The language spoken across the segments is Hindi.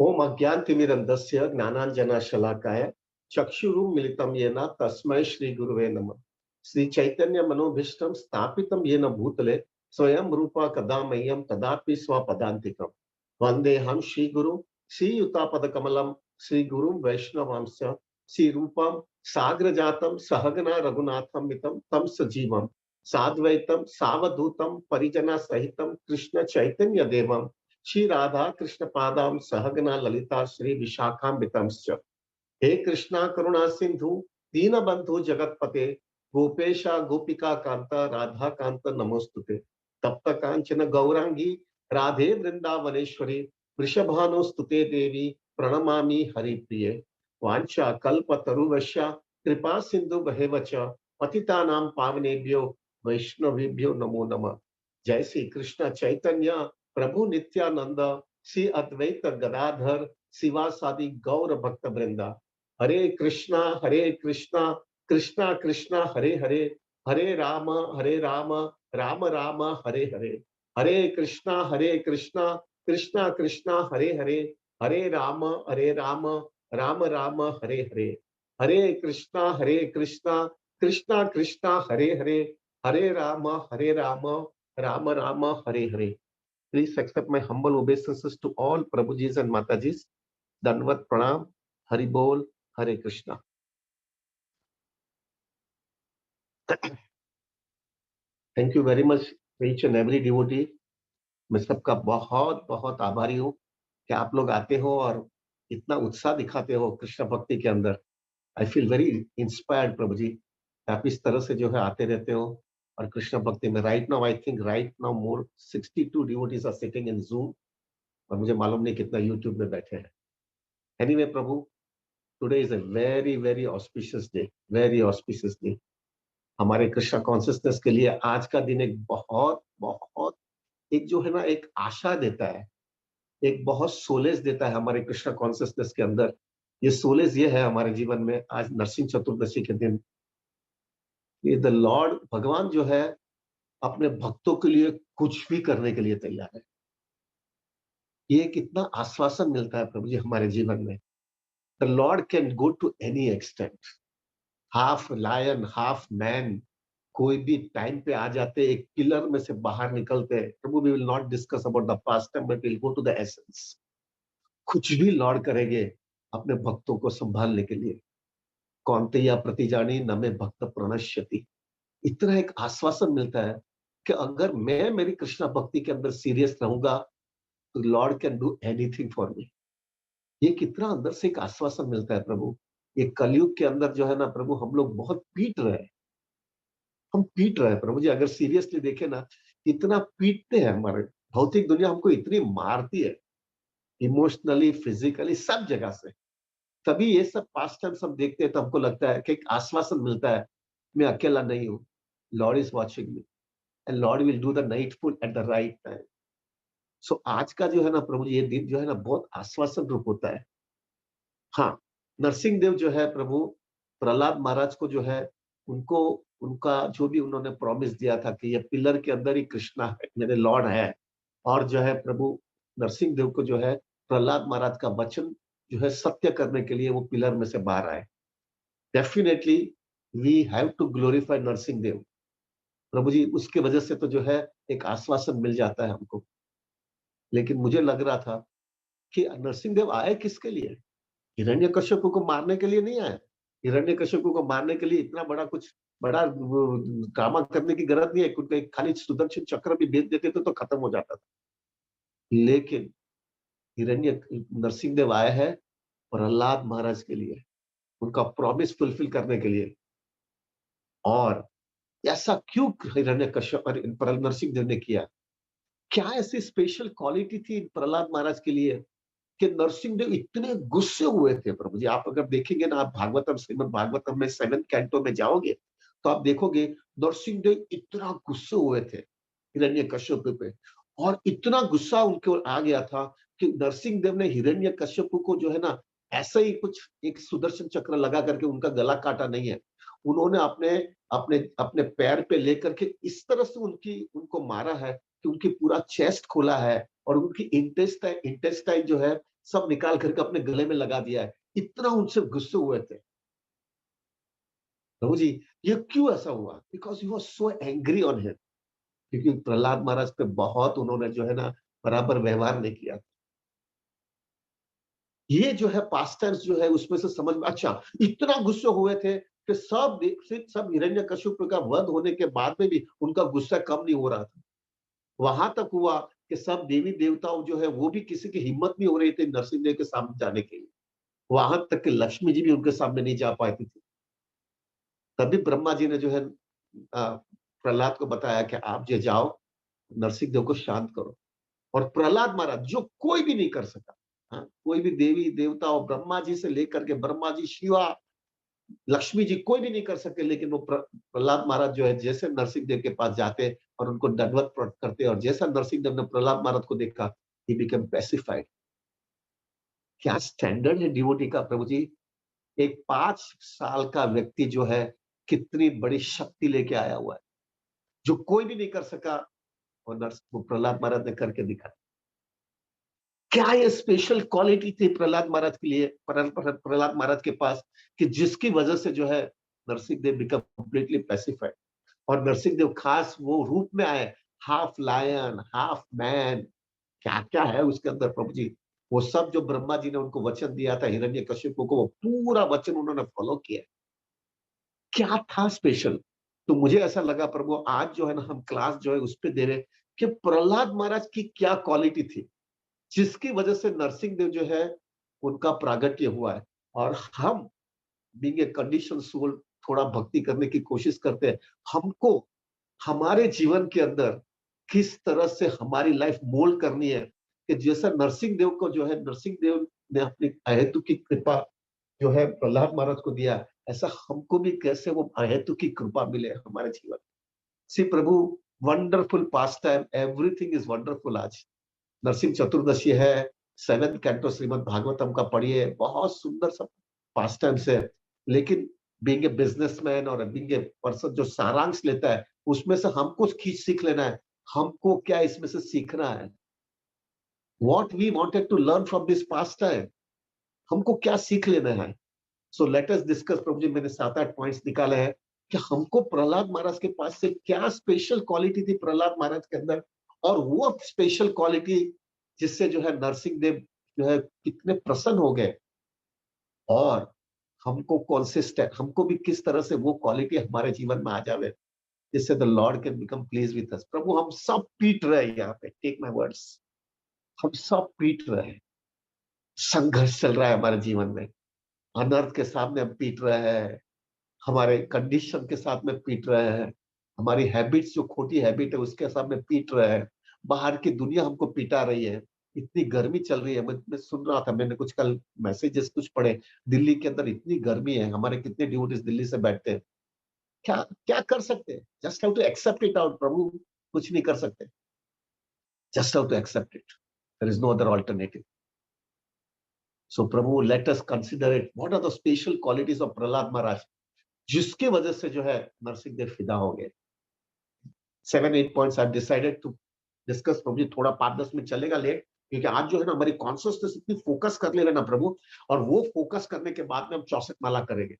ओम अज्ञानतिमिरन्धस्य ज्ञानाञ्जनशलाकाय चक्षुरुन्मिलितं येन तस्मै श्रीगुरुवे नमः। श्री चैतन्य मनोभीष्टं स्थापितं येन भूतले स्वयं रूपा कदा मह्यं तदापि स्वपदान्तिकम्। वन्देऽहं श्रीगुरुं श्रीयुतापदकमलं श्रीगुरुं वैष्णवांश्च श्रीरूपं साग्रजातं सहगना रघुनाथं मितं तं सजीवं साद्वैतं सावधूतं परिजनसहितं कृष्ण चैतन्य देवं श्री राधा कृष्ण पादाम सहगना ललिता श्री विशाखान्वितांश्च। हे कृष्णा करुणा सिंधु दीन बंधु जगतपते गोपेशा गोपिका कांता राधा कांत नमोस्तुते। तप्त कांचन गौरांगी राधे वृंदावनेश्वरी वृषभानुस्तुते देवी प्रणमामि हरिप्रिये। वांछा कल्पतरुवश्या कृपा सिंधु बहेवच पतितानां पावनेभ्यो वैष्णवेभ्यो नमो नमः। जय श्री कृष्ण चैतन्य प्रभु नित्यानंद श्री अद्वैत गदाधर शिवासादि गौर भक्त वृंदा। हरे कृष्णा कृष्णा कृष्णा हरे हरे, हरे राम राम राम हरे हरे। हरे कृष्णा कृष्णा कृष्णा हरे हरे, हरे राम राम राम हरे हरे। हरे कृष्णा कृष्णा कृष्णा हरे हरे, हरे Ram Ram Ram Hare Hare. Please accept my humble obeisances to all Prabhujis and Matajis. Danvat Pranam, Hari Bol, Hare Krishna. Thank you very much each and every devotee. मैं सबका बहुत बहुत आभारी हूँ कि आप लोग आते हो और इतना उत्साह दिखाते हो कृष्ण भक्ति के अंदर। आई फील वेरी इंस्पायर्ड प्रभु जी। आप इस तरह से जो है आते रहते हो और कृष्ण भक्ति में right now I think right now more 62 devotees are sitting in Zoom और मुझे मालूम नहीं कितना यूट्यूब में बैठे हैं। एनीवे प्रभु, today is a very very auspicious day, very auspicious day. हमारे कृष्णा कॉन्शियसनेस के लिए आज का दिन एक बहुत बहुत एक जो है ना एक आशा देता है, एक बहुत सोलेस देता है हमारे कृष्णा कॉन्शियसनेस के अंदर। ये सोलेस ये है हमारे जीवन में आज नरसिंह चतुर्दशी के दिन, ये द लॉर्ड भगवान जो है अपने भक्तों के लिए कुछ भी करने के लिए तैयार है। ये कितना आश्वासन मिलता है प्रभु जी हमारे जीवन में। The Lord can go to any extent, half lion half man, कोई भी टाइम पे आ जाते, एक पिलर में से बाहर निकलते। प्रभु we will not discuss about the past time but will go to the essence. कुछ भी लॉर्ड करेंगे अपने भक्तों को संभालने के लिए। कौन्तेया प्रतिजानी न में भक्त प्रणश्यति, इतना एक आश्वासन मिलता है कि अगर मैं मेरी कृष्णा भक्ति के अंदर सीरियस रहूंगा तो Lord can do anything for me. ये कितना अंदर से एक आश्वासन मिलता है प्रभु। ये कलयुग के अंदर जो है ना प्रभु, हम लोग बहुत पीट रहे हैं, हम पीट रहे हैं प्रभु जी। अगर सीरियसली देखे ना, इतना पीटते हैं, हमारे भौतिक दुनिया हमको इतनी मारती है, इमोशनली फिजिकली सब जगह से। तभी ये सब पास्ट टाइम्स हम देखते हैं तो हमको लगता है कि एक आश्वासन मिलता है, मैं अकेला नहीं हूं, lord is watching me and lord will do the needful at the right time. So आज का जो है ना प्रभु जी, ये दिन जो है ना बहुत आश्वासन रूप होता है। हाँ, नरसिंह देव जो है प्रभु, प्रहलाद महाराज को जो है, उनको उनका जो भी उन्होंने प्रॉमिस दिया था कि ये पिलर के अंदर ही कृष्णा है, मेरे लॉर्ड है। और जो है प्रभु नरसिंह देव को जो है प्रहलाद महाराज का वचन जो है सत्य करने के लिए वो पिलर में से बाहर आए। Definitely we have to glorify Narsingh Dev Prabhu ji. उसके वजह से तो जो है एक आश्वासन मिल जाता है हमको। लेकिन मुझे लग रहा था कि नरसिंह देव आए किसके लिए? हिरण्यकश्यप को मारने के लिए नहीं आए। हिरण्यकश्यप को मारने के लिए इतना बड़ा कुछ बड़ा ड्रामा करने की जरूरत नहीं है, क्योंकि खाली सुदर्शन चक्र भी भेज देते तो खत्म हो जाता था। लेकिन हिरण्य नरसिंह देव आए हैं प्रहलाद महाराज के लिए, उनका प्रॉमिस फुलफिल करने के लिए। और ऐसा क्यों हिरण्यकश्यप और नरसिंह देव ने किया? क्या ऐसी स्पेशल क्वालिटी थी प्रहलाद महाराज के लिए कि नरसिंह देव इतने गुस्से हुए थे? प्रभु जी आप अगर देखेंगे ना, आप भागवतम श्रीमद भागवतम में 7th कैंटो में जाओगे तो आप देखोगे नरसिंह देव इतना गुस्से हुए थे हिरण्यकश्यप पे। और इतना गुस्सा उनके आ गया था कि नरसिंह देव ने हिरण्यकश्यप को जो है ना ऐसा ही कुछ एक सुदर्शन चक्र लगा करके उनका गला काटा नहीं है। उन्होंने अपने अपने अपने पैर पे लेकर के इस तरह से उनको मारा है कि उनकी पूरा चेस्ट खोला है और उनकी इंटेस्टाइन इंटेस्टाइन जो है सब निकाल करके अपने गले में लगा दिया है। इतना उनसे गुस्से हुए थे। प्रभु जी, ये क्यों ऐसा हुआ? Because he was so angry on him. क्योंकि प्रहलाद महाराज पे बहुत उन्होंने जो है ना बराबर व्यवहार नहीं किया। ये जो है पास्ट टेंस जो है उसमें से समझ में अच्छा, इतना गुस्से हुए थे कि सब हिरण्यकशिप का वध होने के बाद में भी उनका गुस्सा कम नहीं हो रहा था। वहां तक हुआ कि सब देवी देवताओं जो है वो भी किसी की हिम्मत नहीं हो रही थी नरसिंह देव के सामने जाने के लिए। वहां तक कि लक्ष्मी जी भी उनके सामने नहीं जा पाती थी। तभी ब्रह्मा जी ने जो है प्रहलाद को बताया कि आप जो जाओ, नरसिंह देव को शांत करो। और प्रहलाद महाराज जो कोई भी नहीं कर सका। हाँ, कोई भी देवी देवता और ब्रह्मा जी से लेकर के ब्रह्मा जी, शिवा, लक्ष्मी जी कोई भी नहीं कर सके, लेकिन वो प्रहलाद महाराज जो है जैसे नरसिंह देव के पास जाते और उनको दंडवत करते, और जैसा नरसिंह देव ने प्रहलाद महाराज को देखा, ही बिकेम पैसिफाइड। क्या स्टैंडर्ड है डिवोटी का प्रभु जी। एक 5 साल का व्यक्ति जो है कितनी बड़ी शक्ति लेके आया हुआ है, जो कोई भी नहीं कर सका, और वो प्रहलाद महाराज ने करके दिखा। क्या ये स्पेशल क्वालिटी थी प्रहलाद महाराज के लिए, प्रहलाद महाराज के पास, कि जिसकी वजह से जो है Narsingh Dev become completely pacified. और नरसिंह देव खास वो रूप में आए, हाफ लायन हाफ मैन। क्या क्या है उसके अंदर प्रभु जी। वो सब जो ब्रह्मा जी ने उनको वचन दिया था हिरण्यकशिपु को, वो पूरा वचन उन्होंने फॉलो किया। क्या था स्पेशल? तो मुझे ऐसा लगा प्रभु आज जो है ना हम क्लास जो है उस पे दे रहे कि प्रहलाद महाराज की क्या क्वालिटी थी, जिसकी वजह से नरसिंह देव जो है उनका प्रागट्य हुआ है। और हम बीइंग ए कंडीशन सोल थोड़ा भक्ति करने की कोशिश करते हैं। हमको हमारे जीवन के अंदर किस तरह से हमारी लाइफ मोल्ड करनी है, कि जैसा नरसिंह देव को जो है नरसिंह देव ने अपनी अहेतु की कृपा जो है प्रहलाद महाराज को दिया, ऐसा हमको भी कैसे वो अहेतु की कृपा मिले हमारे जीवन। सी प्रभु, wonderful pastime, everything is wonderful. आज नरसिंह चतुर्दशी है, 7th कैंटो श्रीमद् भागवतम का पढ़िए, बहुत सुंदर सब पास टाइम्स है। लेकिन बीइंग ए बिजनेसमैन और बीइंग ए पर्सन जो सारांश लेता है, उसमें से हमको खींच सीख लेना है। हमको क्या इसमें से सीखना है? What we wanted to learn from this pastime, हमको क्या सीख लेना है? सो लेट अस डिस्कस प्रभु जी। मैंने 7-8 पॉइंट्स निकाले हैं कि हमको प्रहलाद महाराज के पास से क्या स्पेशल क्वालिटी थी प्रहलाद महाराज के अंदर, और वो स्पेशल क्वालिटी जिससे जो है नरसिंह देव जो है कितने प्रसन्न हो गए। और हमको कौन से स्टेप, हमको भी किस तरह से वो क्वालिटी हमारे जीवन में आ जावे, जिससे the Lord can become please with us. प्रभु हम सब पीट रहे हैं यहाँ पे, टेक माय वर्ड्स, हम सब पीट रहे हैं। संघर्ष चल रहा है हमारे जीवन में, अनर्थ के सामने हम पीट रहे हैं, हमारे कंडीशन के साथ में पीट रहे हैं, हमारी हैबिट्स जो खोटी हैबिट है उसके सामने पीट रहे हैं, बाहर की दुनिया हमको पिटा रही है। इतनी गर्मी चल रही है, मैं सुन रहा था, मैंने कुछ कल मैसेजेस कुछ पढ़े, दिल्ली के अंदर इतनी गर्मी है, हमारे कितने डिवोटीज दिल्ली से बैठते हैं। क्या क्या कर सकते हैं? Just how to accept it out प्रभु। कुछ नहीं कर सकते, just how to accept it, there is no other alternative. So प्रभु let us consider it, what are the special qualities of Prahlad Maharaj, जिसकी वजह से जो है नरसिंह देव फिदा हो गए। 7-8 points I decided to discuss प्रभु जी। थोड़ा 5-10 मिनट चलेगा लेट, क्योंकि आज जो है ना हमारी कॉन्शियसनेस इतनी फोकस कर ले रहे ना प्रभु, और वो फोकस करने के बाद में हम 64 माला करेंगे,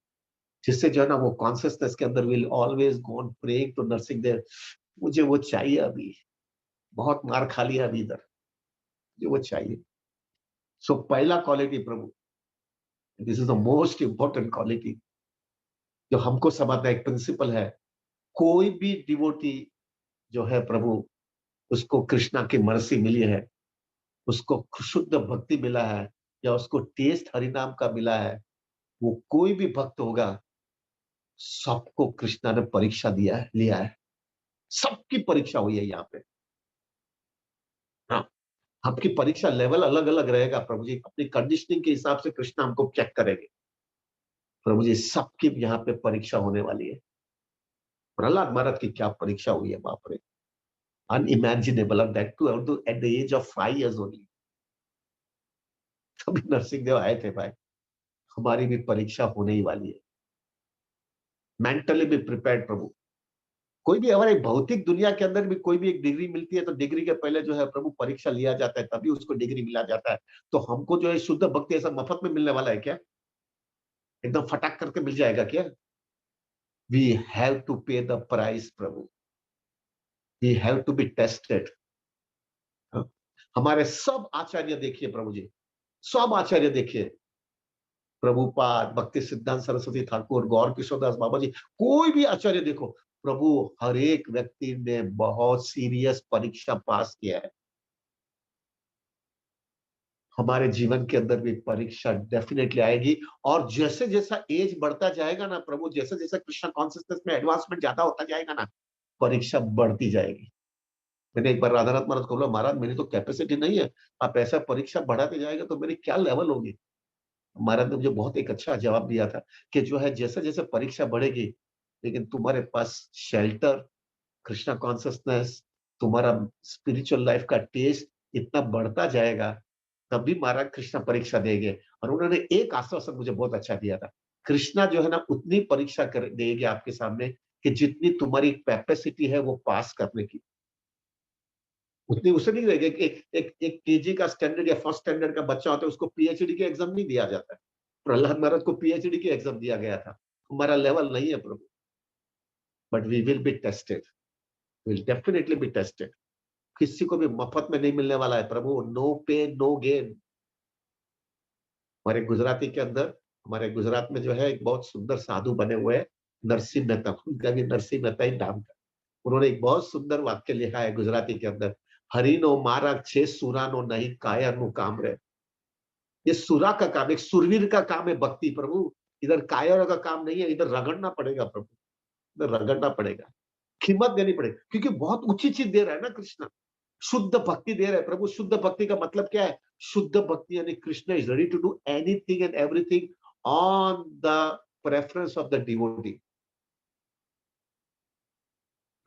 जिससे जो है ना वो कॉन्शियसनेस के अंदर will always go on praying to Narsingh Dev. मुझे वो चाहिए अभी, बहुत मार खा लिया अभी इधर, मुझे वो चाहिए। सो पहला quality Prabhu, this is the most important quality जो हमको समझना, एक प्रिंसिपल है। कोई भी डिवोटी जो है प्रभु, उसको कृष्णा की मर्सी मिली है, उसको शुद्ध भक्ति मिला है, या उसको टेस्ट हरिनाम का मिला है, वो कोई भी भक्त होगा, सबको कृष्णा ने परीक्षा दिया है, लिया है। सबकी परीक्षा हुई है यहाँ पे। हाँ, आपकी परीक्षा लेवल अलग अलग रहेगा प्रभु जी, अपनी कंडीशनिंग के हिसाब से कृष्णा हमको चेक करेंगे। प्रभु जी सबकी यहाँ पे परीक्षा होने वाली है। प्रहलाद महाराज की क्या परीक्षा हुई है, बाप रे, अनइमेजिनेबल। और and that too at the age 5 years only. तभी नरसिंह देव आए थे भाई, हमारी भी परीक्षा होने ही वाली है। मेंटली भी प्रिपेयर्ड प्रभु, कोई भी हमारे भौतिक दुनिया के अंदर भी कोई भी एक डिग्री मिलती है तो डिग्री के पहले जो है प्रभु परीक्षा लिया जाता है, तभी उसको डिग्री मिला जाता है। तो हमको जो है शुद्ध भक्ति ऐसा मफत में मिलने वाला है क्या? एकदम फटाक करके मिल जाएगा क्या? We have to pay the price प्रभु। We have to be tested. हमारे सब आचार्य देखिए प्रभु जी, सब आचार्य देखिए, प्रभुपाद, भक्ति सिद्धांत सरस्वती ठाकुर, गौर किशोरदास बाबा जी, कोई भी आचार्य देखो, प्रभु हर एक व्यक्ति ने बहुत सीरियस परीक्षा पास किया है। हमारे जीवन के अंदर भी परीक्षा डेफिनेटली आएगी। और जैसे जैसा एज बढ़ता जाएगा ना प्रभु, जैसे जैसे कृष्ण कॉन्सियसनेस में एडवांसमेंट ज्यादा होता जाएगा ना, परीक्षा बढ़ती जाएगी। मैंने एक बार राधानाथ महाराज को बोला, महाराज मेरी तो कैपेसिटी नहीं है, आप ऐसा परीक्षा बढ़ाते जाएगा तो मेरी क्या लेवल होगी। महाराज ने मुझे बहुत एक अच्छा जवाब दिया था कि जो है जैसे जैसे परीक्षा बढ़ेगी, लेकिन तुम्हारे पास शेल्टर, कृष्णा कॉन्सियसनेस, तुम्हारा स्पिरिचुअल लाइफ का टेस्ट इतना बढ़ता जाएगा, तभी महाराज कृष्णा परीक्षा देंगे। और उन्होंने एक आश्वासन मुझे बहुत अच्छा दिया था, कृष्णा जो है ना उतनी परीक्षा कर देंगे आपके सामने कि जितनी तुम्हारी कैपेसिटी है वो पास करने की, उतनी उसे नहीं रहेगी। एक केजी का स्टैंडर्ड या फर्स्ट स्टैंडर्ड का बच्चा होता है, उसको पीएचडी के एग्जाम नहीं दिया जाता है। प्रहलाद महाराज को पीएचडी के एग्जाम दिया गया था। हमारा लेवल नहीं है प्रभु, but we will be tested, will definitely be tested. किसी को भी मफत में नहीं मिलने वाला है प्रभु, नो पेन नो गेन। हमारे गुजराती के अंदर, हमारे गुजरात में जो है एक बहुत सुंदर साधु बने हुए हैं, नरसिंह मेहता, उनका भी नरसिंह मेहता ही नाम था। उन्होंने एक बहुत सुंदर वाक्य लिखा है गुजराती के अंदर, हरिनो मारा छे सुरानो नहीं कायर नु काम रे। ये सुरा का काम, एक सुरवीर का काम है भक्ति प्रभु। इधर कायर का काम नहीं है, इधर रगड़ना पड़ेगा प्रभु, इधर रगड़ना पड़ेगा, कीमत देनी पड़ेगी, क्योंकि बहुत ऊंची चीज दे रहा है ना कृष्ण। शुद्ध भक्ति दे रहा है प्रभु। शुद्ध भक्ति का मतलब क्या है? शुद्ध भक्ति यानी Krishna is ready to do anything and everything on the preference of the devotee.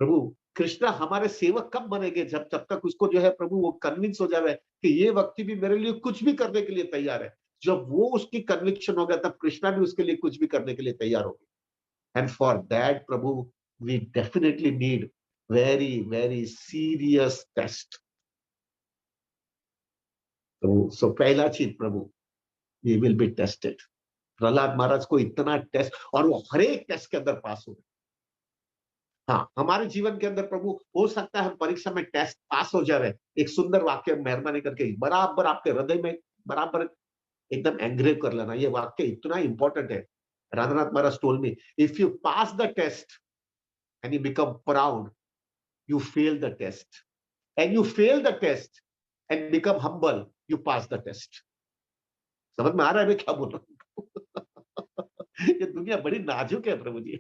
प्रभु कृष्णा हमारे सेवक कब बनेंगे? जब तक उसको जो है प्रभु वो कन्विंस हो जाए कि ये व्यक्ति भी मेरे लिए कुछ भी करने के लिए तैयार है। जब वो उसकी कन्विक्शन हो गया, तब कृष्णा भी उसके लिए कुछ भी करने के लिए तैयार हो गया। एंड फॉर दैट प्रभु we definitely need very very serious test. तो सो पहला चीज प्रभु, we will be tested. Prahlad Maharaj को इतना टेस्ट, और वो हर एक टेस्ट के अंदर पास हो गए। हाँ, हमारे जीवन के अंदर प्रभु हो सकता है हम परीक्षा में टेस्ट पास हो जाए। एक सुंदर वाक्य मेहरबानी करके बराबर आपके हृदय में बराबर एकदम एंग्रेव कर लेना। ये वाक्य इतना इंपॉर्टेंट है। Radhanath Maharaj told me, if you pass the test and you become proud, you fail the test, and you fail the test and become humble, you pass the test. समझ में आ रहा है मैं क्या बोल रहा हूँ? ये दुनिया बड़ी नाजुक है प्रभु जी।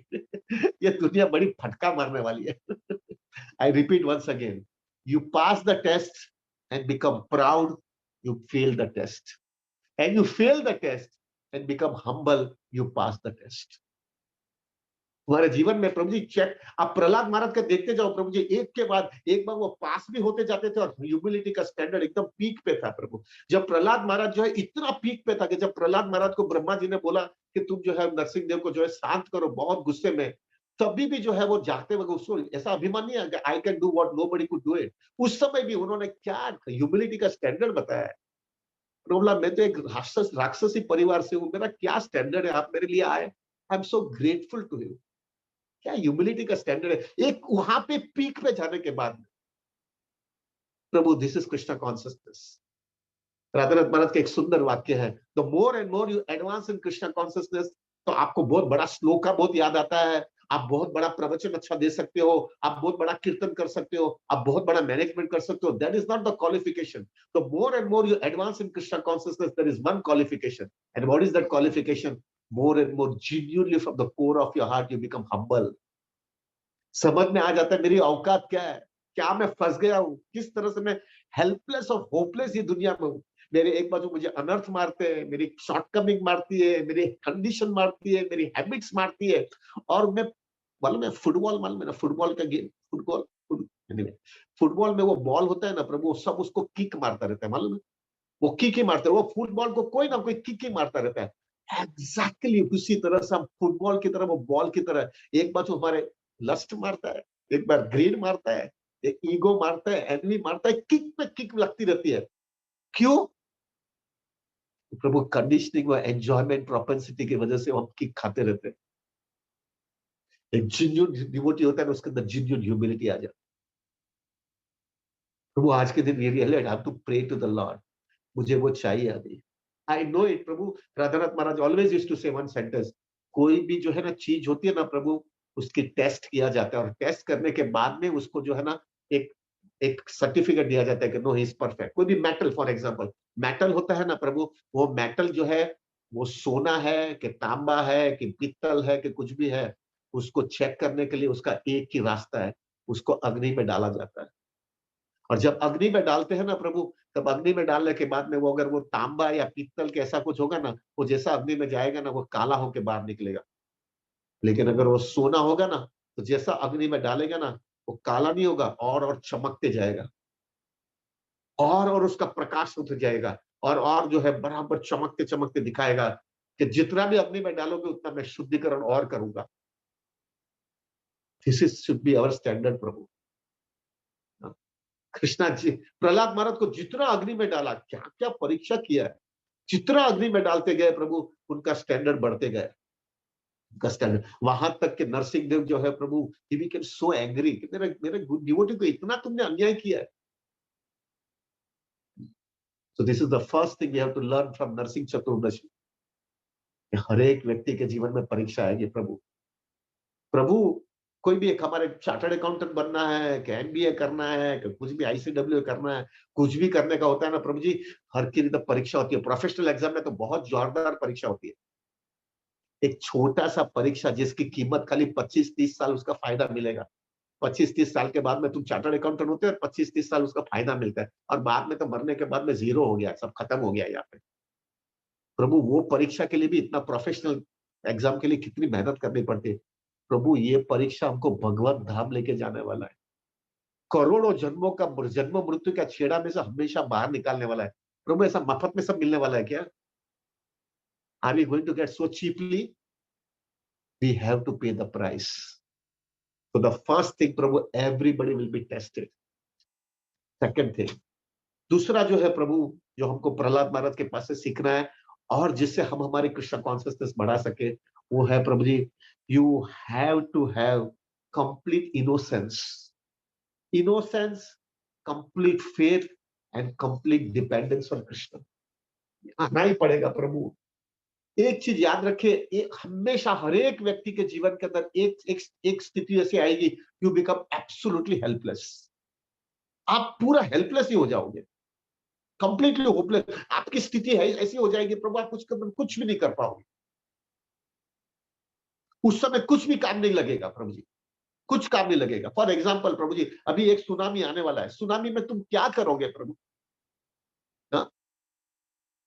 ये दुनिया बड़ी फटका मारने वाली है। I repeat once again, you pass the test and become proud, you fail the test. And you fail the test and become humble, you pass the test. तुम्हारे जीवन में प्रभु जी चेक, आप प्रहलाद महाराज का देखते जाओ प्रभु जी, एक के बाद एक बार वो पास भी होते जाते थे, और ह्यूमिलिटी का स्टैंडर्ड एकदम पीक पे था प्रभु। जब प्रहलाद महाराज जो है इतना पीक पे था कि जब प्रहलाद महाराज को ब्रह्मा जी ने बोला कि तुम जो है नरसिंह देव को जो है शांत करो बहुत गुस्से में, तभी भी जो है वो जागते वक्त उसको ऐसा अभिमान नहीं है, I can do what nobody could do it. उस समय भी उन्होंने क्या ह्यूमिलिटी का स्टैंडर्ड बताया है। बोला मैं तो एक राक्षसी परिवार से हूँ, मेरा क्या स्टैंडर्ड है, आप मेरे लिए आए, I am so grateful to you. क्या ह्यूमिलिटी का स्टैंडर्ड है एक वहां पे पीक पे जाने के बाद। प्रभु this is Krishna consciousness. Radhanath Maharaj का एक सुंदर वाक्य है, the more and more you advance in Krishna consciousness, तो आपको बहुत बड़ा श्लोक का बहुत याद आता है, आप बहुत बड़ा प्रवचन अच्छा दे सकते हो, आप बहुत बड़ा कीर्तन कर सकते हो, आप बहुत बड़ा मैनेजमेंट कर सकते हो। That is not the qualification. The more and more you advance in Krishna consciousness, there is one qualification. And what is that qualification? More and more genuinely from the core of your heart you become humble। समझ में आ जाता है मेरी औकात क्या है, क्या मैं फंस गया हूँ, किस तरह से मैं हेल्पलेस और होपलेस ये दुनिया में हूँ। मेरे एक बाजू मुझे अनर्थ मारते हैं, मेरी शॉर्टकमिंग मारती है, मेरी कंडीशन मारती है, मेरी हैबिट्स मारती है। और मैं मालूम है फुटबॉल, मालूम है ना फुटबॉल का गेम, फुटबॉल anyway, फुटबॉल में वो बॉल होता है ना प्रभु, वो सब उसको किक मारता रहता है, मालूम है? वो किक ही मारता है, वो फुटबॉल को कोई ना कोई किक ही मारता रहता है। एग्जैक्टली उसी तरह से हम फुटबॉल की तरह, वो बॉल की तरह एक बाजू हमारे लस्ट मारता है, एक बार ग्रीड मारता है, एक ईगो मारता है, एनवी मारता है, किक पे किक लगती रहती है। क्यों? प्रभु कंडीशनिंग व एन्जॉयमेंट प्रोपेंसिटी की वजह से हम किक खाते रहते हैं। एक जेन्युइन डिवोटी होता है ना, उसके अंदर जेन्युइन ह्यूमिलिटी आ जाती है। प्रभु आज के दिन ये realize I have to pray to the lord, मुझे वो चाहिए अभी। I know it prabhu. Radhanath Maharaj always used to say one sentence, कोई भी जो है ना चीज होती है ना प्रभु, उसकी टेस्ट किया जाता है और टेस्ट करने के बाद में उसको जो है ना एक एक सर्टिफिकेट दिया जाता है कि नो ही इज परफेक्ट। कोई भी मेटल फॉर एग्जांपल, मेटल होता है ना प्रभु, वो मेटल जो है वो सोना है कि तांबा है कि पित्तल है कि कुछ भी है, उसको चेक करने के लिए उसका एक ही रास्ता है, उसको अग्नि में डाला जाता है। और जब अग्नि में डालते हैं ना प्रभु, तब अग्नि में डालने के बाद में वो अगर वो तांबा या पीतल के ऐसा कुछ होगा ना, वो जैसा अग्नि में जाएगा ना वो काला होके बाहर निकलेगा। लेकिन अगर वो सोना होगा ना, तो जैसा अग्नि में डालेगा ना, वो काला नहीं होगा और चमकते जाएगा, और उसका प्रकाश उठ जाएगा, और जो है बराबर चमकते चमकते दिखाएगा कि जितना भी अग्नि में डालोगे उतना मैं शुद्धिकरण और करूंगा। This is should be our standard प्रभु। कृष्णा जी, प्रहलाद महाराज को जितना अग्नि में डाला, क्या क्या परीक्षा किया है, जितना अग्नि में डालते गए प्रभु, उनका स्टैंडर्ड बढ़ते गए। उनका स्टैंडर्ड वहां तक कि नरसिंह देव जो है प्रभु, ही बिकेम सो एंग्री कि मेरे मेरे डिवोटी को इतना तुमने अन्याय किया है। So this is the first thing we have to learn from Narsingh Chaturdashi. हर एक व्यक्ति के जीवन में परीक्षा आएगी प्रभु। प्रभु कोई भी एक, हमारे चार्टर्ड अकाउंटेंट बनना है कि एमबीए करना है कि कुछ भी आईसीडब्ल्यू करना है, कुछ भी करने का होता है ना प्रभु जी, हर की तो परीक्षा होती है। प्रोफेशनल एग्जाम में तो बहुत जोरदार परीक्षा होती है। एक छोटा सा परीक्षा जिसकी कीमत खाली 25-30 साल उसका फायदा मिलेगा। 25-30 साल के बाद में तुम चार्टर्ड अकाउंटेंट होते हो और 25-30 साल उसका फायदा मिलता है, और बाद में तो मरने के बाद में जीरो हो गया, सब खत्म हो गया यहाँ पे। प्रभु वो परीक्षा के लिए भी इतना प्रोफेशनल एग्जाम के लिए कितनी मेहनत करनी पड़ती है। प्रभु ये परीक्षा हमको भगवत धाम लेके जाने वाला है। करोड़ों जन्मों का जन्म मृत्यु का छेड़ा में से हमेशा बाहर निकालने वाला है। प्रभु ऐसा मफत में सब मिलने वाला है क्या? Are we going to get so cheaply? We have to pay the price. So the first thing प्रभु, everybody will be tested. Second thing, दूसरा जो है प्रभु, जो हमको प्रहलाद महाराज के पास से सीखना है और जिससे हम हमारी कृष्ण कॉन्शियसनेस बढ़ा सके, वो है प्रभु जी, you have to have complete innocence. Innocence, complete faith and complete dependence on Krishna. आना ही पड़ेगा प्रभु। एक चीज याद रखिए, एक हमेशा हर एक व्यक्ति के जीवन के अंदर एक स्थिति ऐसी आएगी, यू बिकम एब्सोल्युटली हेल्पलेस। आप पूरा हेल्पलेस ही हो जाओगे, कंप्लीटली होपलेस। आपकी स्थिति है ऐसी हो जाएगी प्रभु, आप कुछ भी नहीं कर पाओगे। उस समय कुछ भी काम नहीं लगेगा प्रभु जी, कुछ काम नहीं लगेगा। फॉर एग्जाम्पल प्रभु जी, अभी एक सुनामी आने वाला है, सुनामी में तुम क्या करोगे प्रभु? हाँ?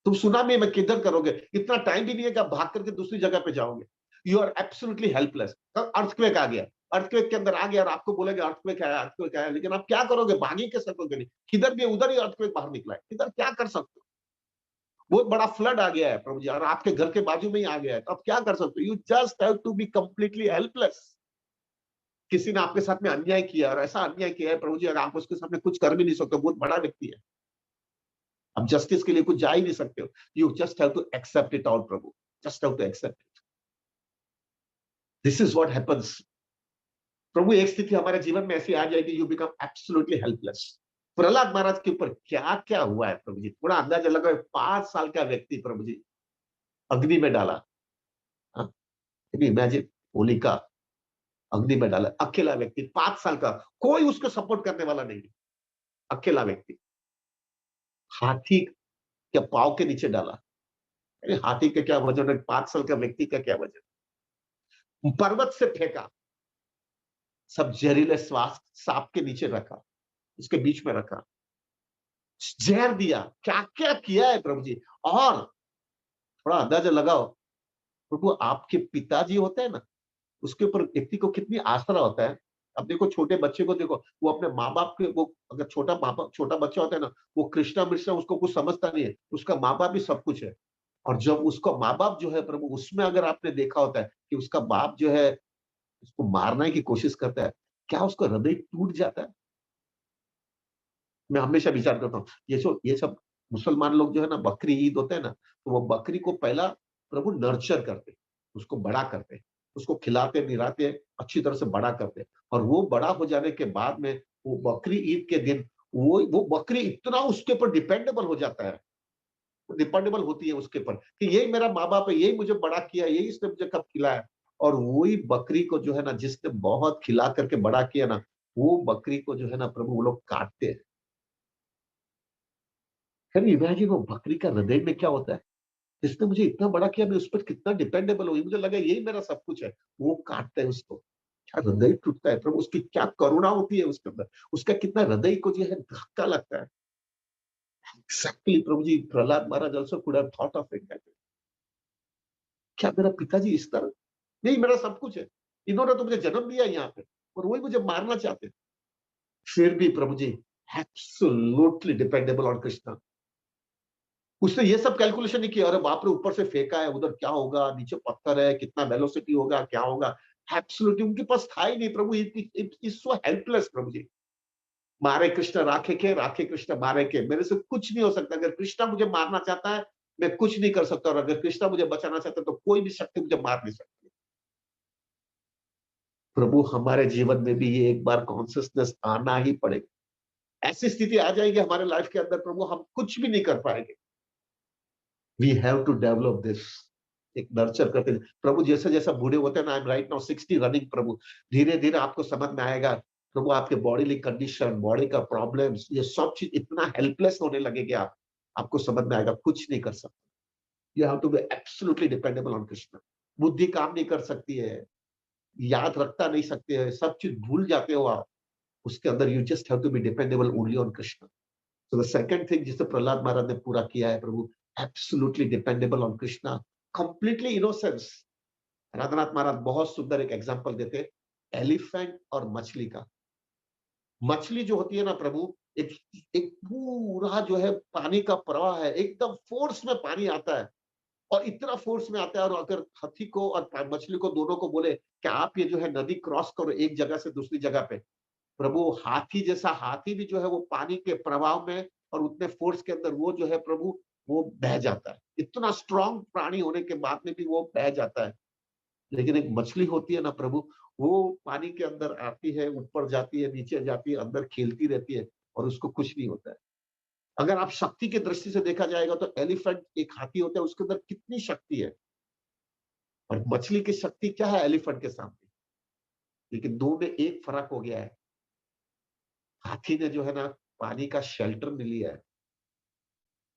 तुम सुनामी में किधर करोगे? इतना टाइम भी नहीं है कि आप भाग करके दूसरी जगह पे जाओगे। You are absolutely helpless. Earthquake आ गया, अर्थक्वेक के अंदर आ गया और आपको बोलेगा अर्थक्वेक आया, अर्थक्वेक आया, लेकिन आप क्या करोगे? भाग ही के सकोगे नहीं। किधर भी उधर ही अर्थक्वेक बाहर निकला है, इधर क्या कर सकते हो? बहुत बड़ा फ्लड आ गया है प्रभु जी, और आपके घर के बाजू में ही आ गया है, तो आप क्या कर सकते हो? You just have to be completely helpless. किसी ने आपके साथ में अन्याय किया और ऐसा अन्याय किया है प्रभु जी, अगर आप उसके सामने कुछ कर भी नहीं सकते, बहुत बड़ा व्यक्ति है, आप जस्टिस के लिए कुछ जा ही नहीं सकते हो। You just have to accept it all प्रभु, just have to accept it. This is what happens प्रभु। एक स्थिति हमारे जीवन में ऐसी आ जाएगी, you become absolutely helpless. Prahlad Maharaj के ऊपर क्या क्या हुआ है प्रभु जी, थोड़ा अंदाजा लगाओ। 5 साल का व्यक्ति प्रभु जी, अग्नि में डाला। इमेजिन, होलिका अग्नि में डाला, अकेला व्यक्ति 5 साल का, कोई उसको सपोर्ट करने वाला नहीं, अकेला व्यक्ति। हाथी के पाव के नीचे डाला। अरे हाथी का क्या वजन है, 5 साल का व्यक्ति का क्या वजन? पर्वत से फेंका, सब जहरीले श्वास सांप के नीचे रखा, उसके बीच में रखा, जहर दिया, क्या क्या किया है प्रभु जी। और थोड़ा अंदाजा लगाओ प्रभु, आपके पिताजी होते हैं ना, उसके ऊपर व्यक्ति को कितनी आसरा होता है। अब देखो छोटे बच्चे को देखो, वो अपने माँ बाप के, वो अगर छोटा बच्चा होता है ना, वो कृष्णा मृष्णा उसको कुछ समझता नहीं है, उसका माँ बाप ही सब कुछ है। और जब उसका माँ बाप जो है प्रभु, उसमें अगर आपने देखा होता है कि उसका बाप जो है उसको मारने की कोशिश करता है, क्या उसका हृदय टूट जाता है? मैं हमेशा विचार करता हूँ, ये सब मुसलमान लोग जो है ना, बकरी ईद होते हैं ना, तो वो बकरी को पहला प्रभु नर्चर करते, उसको बड़ा करते, उसको खिलाते, निराते, अच्छी तरह से बड़ा करते, और वो बड़ा हो जाने के बाद में वो बकरी ईद के दिन वो बकरी इतना उसके ऊपर डिपेंडेबल हो जाता है, डिपेंडेबल होती है उसके ऊपर कि यही मेरा माँ-बाप है, यही मुझे बड़ा किया, यही इसने मुझे कब खिलाया। और वही बकरी को जो है ना, जिसने बहुत खिला करके बड़ा किया ना, वो बकरी को जो है ना प्रभु वो लोग काटते हैं। कैन यू इमेजिन वो बकरी का हृदय में क्या होता है? जिसने मुझे इतना बड़ा किया, मैं उस पर कितना डिपेंडेबल हूँ, मुझे लगा यही मेरा सब कुछ है। वो काटता है उसको, क्या हृदय टूटता है प्रभु, उसकी क्या करुणा होती है उसके अंदर, उसका कितना हृदय को जो है धक्का लगता है। Exactly prabhu ji, Prahlad Maharaj also could have thought of it that way. क्या मेरा पिताजी इस तरह, नहीं मेरा सब कुछ है। इन्होंने तो मुझे जन्म दिया यहाँ पे, और वही मुझे मारना चाहते हैं। फिर भी प्रभु जी एब्सोल्युटली डिपेंडेबल ऑन कृष्णा। उसने ये सब कैलकुलेशन नहीं किया, अरे बाप रे! ऊपर से फेंका है, उधर क्या होगा? नीचे पत्थर है, कितना वेलोसिटी होगा, क्या होगा? एब्सोल्युटली उनके पास था ही नहीं प्रभु, इट इज़ सो हेल्पलेस प्रभु जी। मारे कृष्ण राखे के, राखे कृष्ण मारे के। मेरे से कुछ नहीं हो सकता। अगर कृष्णा मुझे मारना चाहता है, मैं कुछ नहीं कर सकता, और अगर कृष्णा मुझे बचाना चाहता है, तो कोई भी शक्ति मुझे मार नहीं सकती। प्रभु हमारे जीवन में भी ये एक बार कॉन्शियसनेस आना ही पड़ेगा। ऐसी स्थिति आ जाएगी हमारे लाइफ के अंदर प्रभु, हम कुछ भी नहीं कर पाएँगे। We have to develop this, एक नर्चर करते हैं। प्रभु जैसे-जैसा बूढ़े होते हैं ना, I am right now 60 running प्रभु, धीरे-धीरे आपको समझ में आएगा, प्रभु आपके बॉडीली कंडीशन, बॉडी का प्रॉब्लम्स, ये सब चीज़ इतना हेल्पलेस होने लगेंगे आप, आपको समझ में आएगा कुछ नहीं कर सकते। You have to be absolutely dependable on Krishna. बुद्धि काम नहीं कर सकती है, याद रखता नहीं सकते हैं, सब चीज़ भूल जाते हो आप। उसके अंदर you just have to be dependable only on Krishna. So the second thing जिसे प्रहलाद महाराज ने पूरा किया है प्रभु, absolutely dependable on Krishna, completely innocence. Radhanath Maharaj बहुत सुंदर एक एग्जांपल देते हैं, एलिफेंट और मछली का। मछली जो होती है ना प्रभु, एक एक पूरा जो है पानी का प्रवाह है, एकदम फोर्स में पानी आता है, और इतना फोर्स में आता है, और अगर हाथी को और मछली को दोनों को बोले कि आप ये जो है नदी क्रॉस करो एक जगह से दूसरी जगह पे, प्रभु हाथी जैसा हाथी भी जो है वो पानी के प्रभाव में और उतने फोर्स के अंदर वो जो है प्रभु वो बह जाता है। इतना स्ट्रांग प्राणी होने के बाद में भी वो बह जाता है। लेकिन एक मछली होती है ना प्रभु, वो पानी के अंदर आती है, ऊपर जाती है, नीचे जाती है, अंदर खेलती रहती है, और उसको कुछ नहीं होता है। अगर आप शक्ति की दृष्टि से देखा जाएगा तो एलिफेंट एक हाथी होता है, उसके अंदर कितनी शक्ति है, और मछली की शक्ति क्या है एलिफेंट के सामने। लेकिन दो में एक फर्क हो गया है, हाथी ने जो है ना पानी का शेल्टर ले लिया है,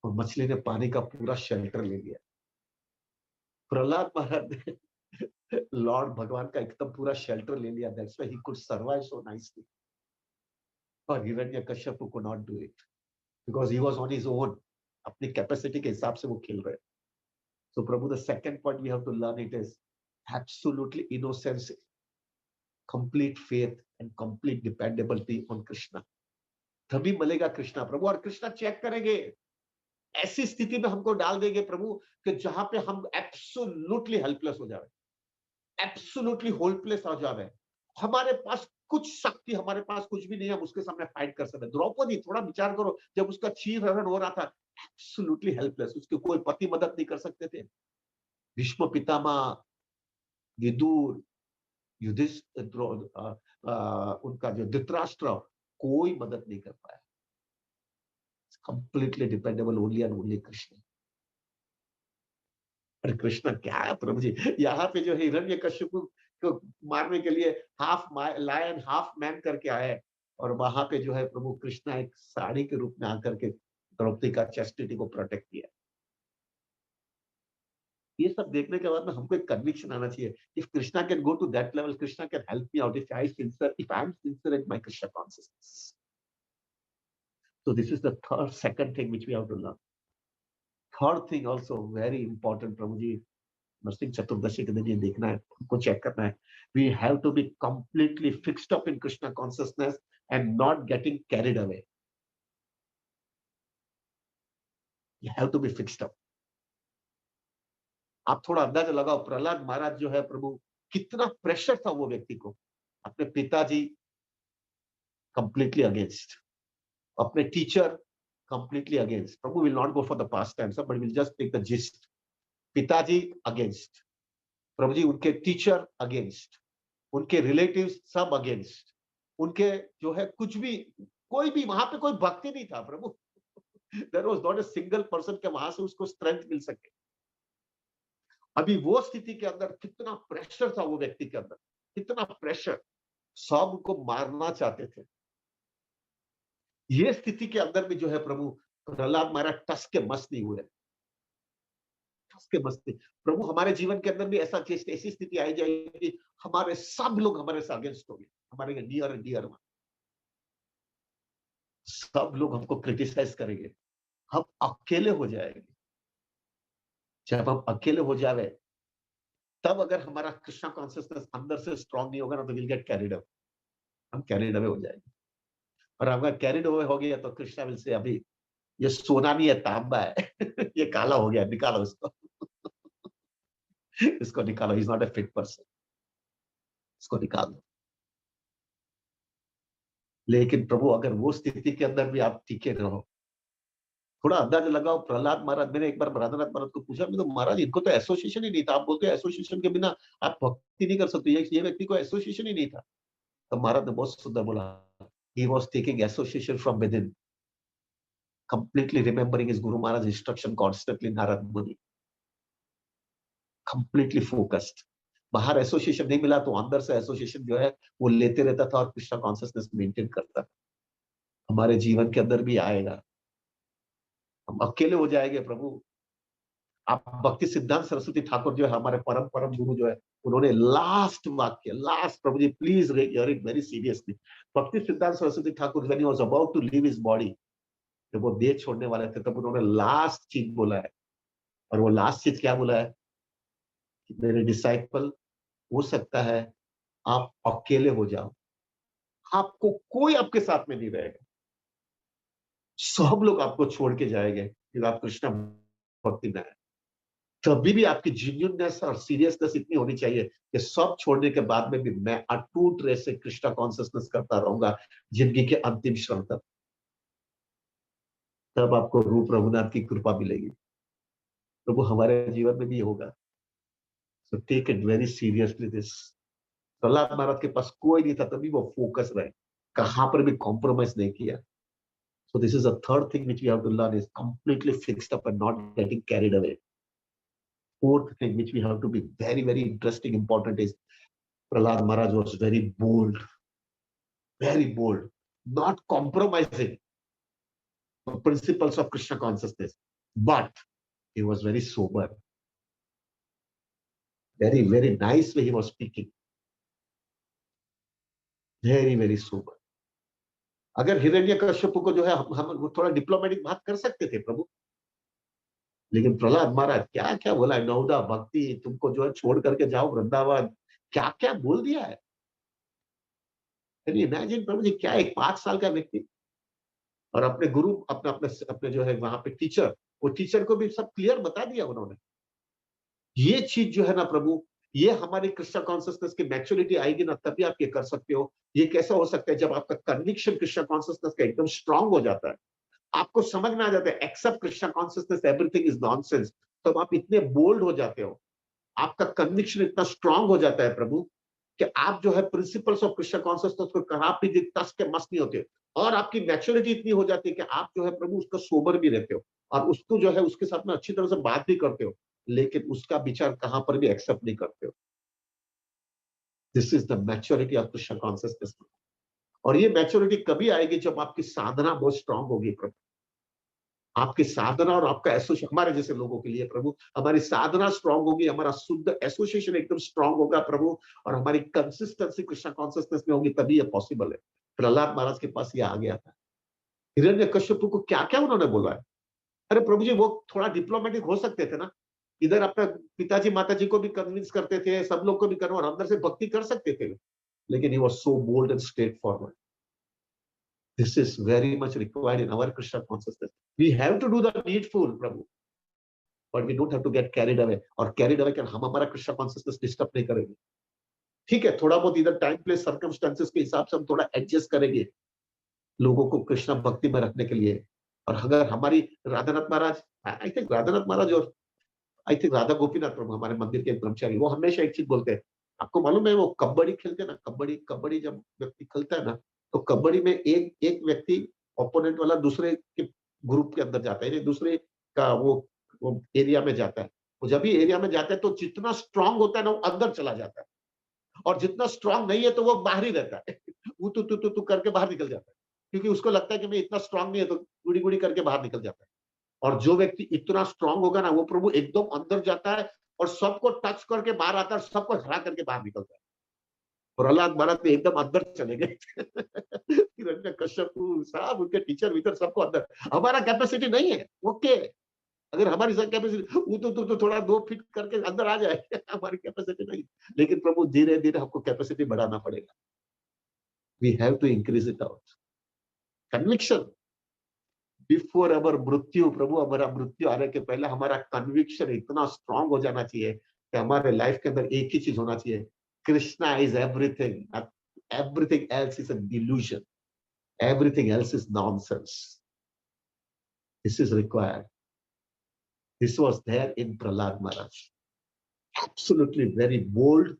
और मछली ने पानी का पूरा शेल्टर ले लिया। प्रहलाद महाराज ने लॉर्ड भगवान का एकदम पूरा शेल्टर ले लिया, that's why he could survive so nicely, और Hiranyakashyap could not do it because he was on his own. अपनी कैपेसिटी के हिसाब से वो खेल रहे हैं। सो प्रभु, the second point we have to learn it is absolutely innocence, complete faith and complete dependability on Krishna. तभी मिलेगा कृष्णा प्रभु, और कृष्णा चेक करेंगे। ऐसी स्थिति में हमको डाल देंगे प्रभु कि जहां पे हम एब्सोल्युटली हेल्पलेस हो जाए, एब्सोल्युटली होल्पलेस हो जाए। हमारे पास कुछ शक्ति, हमारे पास कुछ भी नहीं है, हम उसके सामने फाइट कर सकते। द्रौपदी, थोड़ा विचार करो, जब उसका चीर हरण हो रहा था, एब्सोल्युटली हेल्पलेस, उसके कोई पति मदद नहीं कर सकते थे। भीष्म पितामह, विदुर, उनका जो धृतराष्ट्र, कोई मदद नहीं कर पाया। Completely dependable only and only Krishna. अरे कृष्ण क्या है प्रभु जी, यहाँ पे जो है हिरण्यकश्यप को मारने के लिए हाफ लायन हाफ मैन करके आए, और वहां पे जो है प्रभु कृष्णा एक साड़ी के रूप में आकर के द्रौपदी का चेस्टिटी को प्रोटेक्ट किया। ये सब देखने के बाद में हमको एक कन्विक्शन आना चाहिए, if Krishna can go to that level, Krishna can help me out if I am sincere in my Krishna consciousness. So this is the third second thing which we have to learn. Third thing also very important prabhu ji, Narasimha Chaturdashi के दिन ये देखना है, हमको चेक करना है। We have to be completely fixed up in Krishna consciousness and not getting carried away. You have to be fixed up. आप थोड़ा अंदाजा लगाओ, प्रहलाद महाराज जो है प्रभु, कितना प्रेशर था वो व्यक्ति को। अपने पिताजी completely against. अपने teacher completely against. Prabhu will not go for the pastimes, but will just take the gist. पिताजी against. प्रभु जी उनके टीचर अगेंस्ट, उनके रिलेटिव्स सब अगेंस्ट, उनके जो है कुछ भी, कोई भी वहां पे कोई भक्ति नहीं था प्रभु. There was not a single person के वहां से उसको स्ट्रेंथ मिल सके. अभी वो स्थिति के अंदर कितना प्रेशर था वो व्यक्ति के अंदर, कितना प्रेशर, सब उनको मारना चाहते थे. ये स्थिति के अंदर भी जो है प्रभु प्रहलाद महाराज टस के मस नहीं हुए, टस के मस नहीं. प्रभु हमारे जीवन के अंदर भी ऐसी स्थिति आई जाएगी, हमारे सब लोग हमारे से अगेंस्ट होंगे, हमारे नियर एंड डियर वन, सब लोग हमको क्रिटिसाइज करेंगे, हम अकेले हो जाएंगे. जब हम अकेले हो जावे तब अगर हमारा कृष्णा कॉन्शियसनेस अंदर से स्ट्रांग नहीं होगा ना तो विल गेट कैरिड अवे, हम कैरिड अवे हो जाएंगे. और अगर कैरिड अवे हो गया तो कृष्णा विल से अभी ये सोना नहीं है तांबा है, ये काला हो गया, निकालो इसको. इसको निकालो, is not a fit person, इसको निकाल दो. लेकिन प्रभु अगर वो स्थिति के अंदर भी आप टिके रहो, थोड़ा अंदाजा लगाओ. प्रहलाद महाराज, मैंने एक बार राधानाथ महाराज को पूछा, मैं तो महाराज इनको तो एसोसिएशन ही नहीं था, आप बोलते हैं एसोसिएशन के बिना आप भक्ति नहीं कर सकते, ये व्यक्ति को एसोसिएशन ही नहीं था. तो महाराज ने बहुत सुंदर बोला, he was taking association from within, completely remembering his Guru Maharaj instruction constantly, Narad Muni, completely focused. बाहर एसोसिएशन नहीं मिला तो अंदर से एसोसिएशन जो है वो लेते रहता था और कृष्णा कॉन्शियसनेस मेंटेन करता. हमारे जीवन के अंदर भी आएगा, हम अकेले हो जाएंगे प्रभु. आप भक्ति सिद्धांत सरस्वती ठाकुर जो है हमारे परम परम गुरु जो है, उन्होंने लास्ट वाक्य, last, prabhu ji please hear it very seriously. Bhakti Siddhanta Saraswati Thakur when he was about to leave his body, जब वो देह छोड़ने वाले थे तब उन्होंने लास्ट चीज बोला है. और वो लास्ट चीज क्या बोला है कि मेरे डिसाइपल, हो सकता है आप अकेले हो जाओ, आपको कोई आपके साथ में नहीं रहेगा, सब लोग आपको छोड़ के जाएंगे फिर आप कृष्ण भक्ति में आए. कभी भी आपकी जेन्युइननेस और सीरियसनेस इतनी होनी चाहिए कि सब छोड़ने के बाद में भी मैं अटूट रह से कृष्णा कॉन्शियसनेस करता रहूंगा जिंदगी के अंतिम क्षण तक. तब आपको रूप रघुनाथ की कृपा मिलेगी. प्रभु हमारे जीवन में भी होगा. So take it very seriously this. Prahlad Maharaj के पास कोई नहीं था तभी वो फोकस रहे, कहां पर भी कॉम्प्रोमाइज नहीं किया. So this is a third thing which we have to learn, is completely fixed up and not getting carried away. Fourth thing which we have to be very, very interesting, important is Prahlad Maharaj was very bold, not compromising the principles of Krishna consciousness, but he was very sober. Very, very nice way he was speaking. Very, very sober. अगर हिरण्यकश्यप को जो है हम थोड़ा डिप्लोमेटिक बात कर सकते थे प्रभु, लेकिन प्रहलाद महाराज क्या क्या बोला है, नौदा भक्ति, तुमको जो है छोड़ करके जाओ वृंदावन, क्या क्या बोल दिया है. कैन यू इमेजिन प्रभु जी, क्या एक 5 साल का व्यक्ति और अपने गुरु, अपने अपने अपने जो है वहां पे टीचर, वो टीचर को भी सब क्लियर बता दिया उन्होंने. ये चीज जो है ना प्रभु, ये हमारी कृष्णा कॉन्शियसनेस की मैच्योरिटी आएगी ना तभी आप ये कर सकते हो. ये कैसा हो सकता है जब आपका कन्विक्शन कृष्णा कॉन्शियसनेस का एकदम स्ट्रांग हो जाता है, आपको समझ में आ जाता है except Krishna consciousness everything is nonsense. तो आप इतने बोल्ड हो जाते हो, आपका कन्विक्शन इतना स्ट्रांग हो जाता है प्रभु कि आप जो है प्रिंसिपल्स ऑफ कृष्णा कॉन्शियसनेस को कभी भी टच के मस नहीं होते. और आपकी मैच्योरिटी इतनी हो जाती है कि आप जो है प्रभु उसका सोबर भी रहते हो और उसको जो है उसके साथ में अच्छी तरह से बात भी करते हो, लेकिन उसका विचार कहां पर भी एक्सेप्ट नहीं करते हो. This is the maturity of Krishna consciousness. और ये मैच्योरिटी कभी आएगी जब आपकी साधना बहुत स्ट्रांग होगी प्रभु. आपकी साधना और आपका एसोसिएशन, हमारे जैसे लोगों के लिए प्रभु, हमारी साधना स्ट्रांग होगी, हमारा शुद्ध एसोसिएशन एकदम स्ट्रांग होगा प्रभु, और हमारी कंसिस्टेंसी कृष्णा कॉन्शियसनेस में होगी, तभी ये पॉसिबल है. प्रहलाद महाराज के पास ये आ गया था. हिरण्यकश्यप को क्या क्या उन्होंने बोला है. अरे प्रभु जी, वो थोड़ा डिप्लोमेटिक हो सकते थे ना, इधर अपना पिताजी माताजी को भी कन्विंस करते थे, सब लोग को भी करवा और अंदर से भक्ति कर सकते थे, लेकिन he was so bold and straightforward. This is very much required in our Krishna consciousness. We have to do the needful, Prabhu, but we don't have to get carried away. और carried away कर हम हमारा Krishna consciousness डिस्टर्ब नहीं करेंगे. ठीक है, थोड़ा बहुत इधर टाइम प्लेस सर्कमस्टेंसेस के हिसाब से हम थोड़ा एडजस्ट करेंगे, लोगों को कृष्ण भक्ति में रखने के लिए। और अगर हमारी राधानाथ महाराज, आई थिंक राधानाथ महाराज और आई थिंक राधा गोपीनाथ प्रभु हमारे मंदिर के ब्रह्मचारी, वो हमेशा एक चीज बोलते हैं। आपको मालूम है वो कबड्डी खेलते हैं ना, कबड्डी कबड्डी जब व्यक्ति खेलता है ना, तो कबड्डी में एक एक व्यक्ति ओपोनेंट वाला दूसरे के ग्रुप के अंदर जाता है, यानी दूसरे का वो एरिया में जाता है। वो जब भी एरिया में जाता है तो जितना स्ट्रांग होता है ना वो अंदर चला जाता है, और जितना स्ट्रांग नहीं है तो वो बाहर ही रहता है। वो तू करके बाहर निकल जाता है, क्योंकि उसको लगता है कि मैं इतना स्ट्रांग नहीं है, तो गुड़ी गुड़ी करके बाहर निकल जाता है। और जो व्यक्ति इतना स्ट्रांग होगा ना, वो प्रभु एकदम अंदर जाता है और सबको टच करके बाहर आता है, सबको हरा करके बाहर निकलता है। प्रहलाद महाराज तो एकदम अंदर चले गए। हिरण्यकश्यप साहब, उनके टीचर वीचर सबको अंदर। हमारा कैपेसिटी नहीं है, ओके। अगर हमारी कैपेसिटी, वो तो थोड़ा 2 फीट करके अंदर आ जाए। हमारी कैपेसिटी नहीं। लेकिन प्रभु धीरे धीरे हमको कैपेसिटी बढ़ाना पड़ेगा। We have to increase it out. Conviction before our मृत्यु, प्रभु हमारा मृत्यु आने के पहले हमारा कन्विक्शन इतना स्ट्रांग हो जाना चाहिए कि हमारे लाइफ के अंदर एक ही चीज होना चाहिए, Krishna is everything, everything else is a delusion, everything else is nonsense. This is required. This was there in Prahlad Maharaj, absolutely very bold,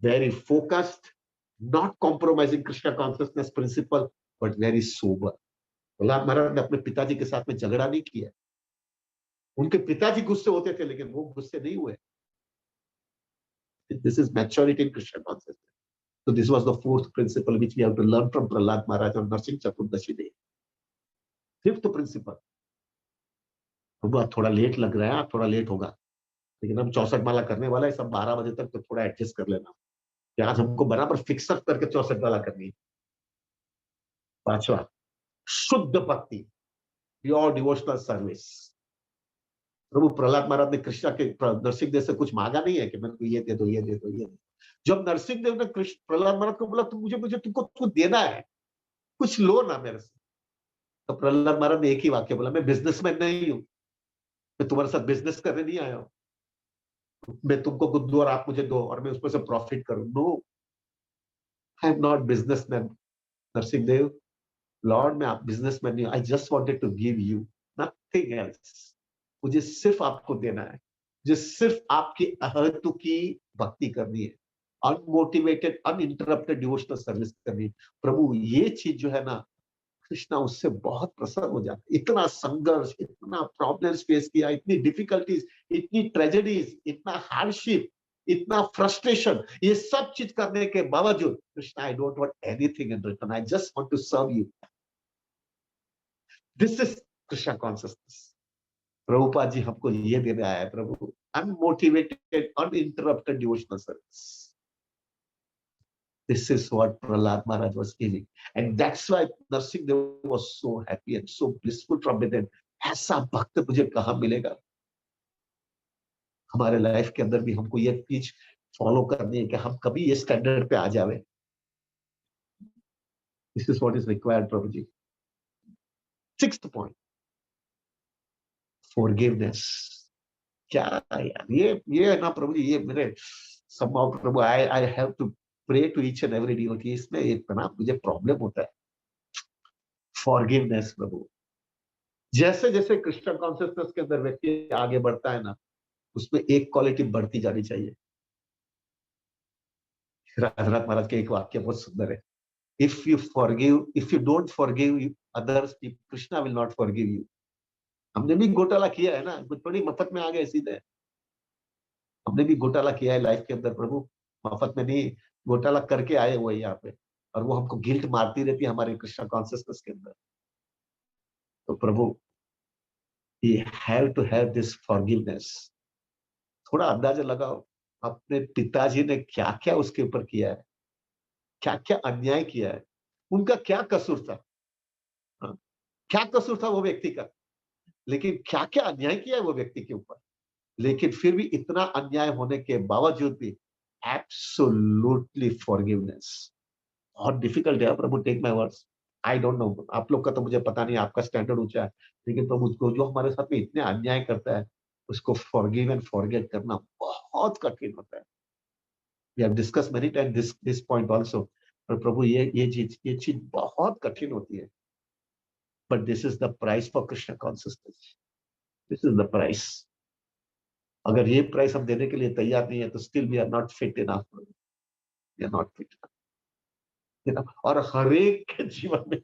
very focused, not compromising Krishna consciousness principle, but very sober. Prahlad Maharaj ने अपने पिताजी के साथ में झगड़ा नहीं किया। उनके पिताजी गुस्से होते थे, लेकिन वो गुस्से नहीं हुए। This is maturity in Krishna consciousness. So this was the fourth principle which we have to learn from Prahlad Maharaj on Narsingh Chaturdashi day. Fifth principle, प्रभु आप थोड़ा लेट लग रहा है, आप थोड़ा लेट होगा, लेकिन हम 64 माला करने वाला है, सब 12 बजे तक, तो थोड़ा एडजस्ट कर लेना। कि आज हमको बराबर फिक्स अप करके 64 माला करनी है। पांचवा, शुद्ध भक्ति, प्योर डिवोशनल सर्विस। प्रभु प्रहलाद महाराज ने कृष्णा के नरसिंह देव से कुछ मांगा नहीं है कि मेरे को ये दे दो, ये दे दो, ये दे दो। जब नरसिंह देव ने कृष्ण प्रहलाद महाराज को बोला, तो मुझे मुझे तुमको कुछ देना है, कुछ लो ना मेरे से। तो प्रहलाद महाराज ने एक ही वाक्य बोला, मैं बिजनेसमैन नहीं हूं, मैं तुम्हारे साथ बिजनेस करने नहीं आया हूं। मैं तुमको कुछ दो और आप मुझे दो और मैं उसमें से प्रॉफिट करूं। No, I am not businessman Narasimha Dev. Lord, मैं आप बिजनेसमैन नहीं हूं। I just wanted to give you, nothing else. मुझे सिर्फ आपको देना है, मुझे सिर्फ आपकी अहतु की भक्ति करनी है, अनमोटिवेटेड अनइंटरप्टेड डिवोशनल सर्विस करनी है। प्रभु ये चीज जो है ना, कृष्णा उससे बहुत प्रसन्न हो जाता है। इतना संघर्ष, इतना प्रॉब्लम्स फेस किया, इतनी डिफिकल्टीज, इतनी ट्रेजेडीज, इतना हार्डशिप, इतना फ्रस्ट्रेशन, ये सब चीज करने के बावजूद, Krishna I don't want anything in return, I just want to serve you. This is Krishna consciousness. Prabhupada ji हमको ये देने आया है, प्रभु, unmotivated uninterrupted devotional service. This is what Prahlad Maharaj was giving, and that's why Narsingh Dev was so happy and so blissful from within. ऐसा भक्त मुझे कहाँ मिलेगा? हमारे लाइफ के अंदर भी हमको ये चीज फॉलो करनी है कि हम कभी ये स्टैंडर्ड पे आ जावे। This is what is required, Prabhu ji. Sixth point, forgiveness. क्या यार, ये है ना प्रभु जी, ये मेरे somehow Prabhu, I have to pray to each and every devotee, इसमें इतना मुझे प्रॉब्लम होता है। फॉरगिवनेस प्रभु, जैसे जैसे कृष्ण कॉन्शियसनेस के अंदर व्यक्ति आगे बढ़ता है ना, उसमें एक क्वालिटी बढ़ती जानी चाहिए। राधानाथ महाराज के एक वाक्य बहुत सुंदर है, if you don't forgive others, Krishna will not forgive you. हमने भी घोटाला किया है ना, थोड़ी मफत में आ गए सीधे। हमने भी घोटाला किया है लाइफ के अंदर प्रभु, मफत में नहीं, घोटाला करके आए हुए यहाँ पे, और वो हमको गिल्ट मारती रहती है हमारे कृष्ण कॉन्शियसनेस के अंदर। तो प्रभु, we have to have this forgiveness। थोड़ा अंदाजा लगाओ, अपने पिताजी ने क्या क्या उसके ऊपर किया है, क्या क्या अन्याय किया है, उनका क्या कसूर था? हाँ? क्या कसूर था वो व्यक्ति का, लेकिन क्या क्या अन्याय किया है वो व्यक्ति के ऊपर, लेकिन फिर भी इतना अन्याय होने के बावजूद भी एब्सोल्युटली फॉरगिवनेस। बहुत डिफिकल्ट है प्रभु, take my words, I don't know, आप लोग का तो मुझे पता नहीं, आपका स्टैंडर्ड ऊंचा है, लेकिन प्रभु उसको जो हमारे साथ में इतने अन्याय करता है, उसको फॉरगिव एंड फॉरगेट करना बहुत कठिन होता है। We have discuss many time this point also, पर प्रभु ये चीज बहुत कठिन होती है। But this is the price for Krishna consistence, this is the price. अगर ये प्राइस हम देने के लिए तैयार नहीं है तो still we are not fit enough, we are not fit enough. और हर एक के जीवन में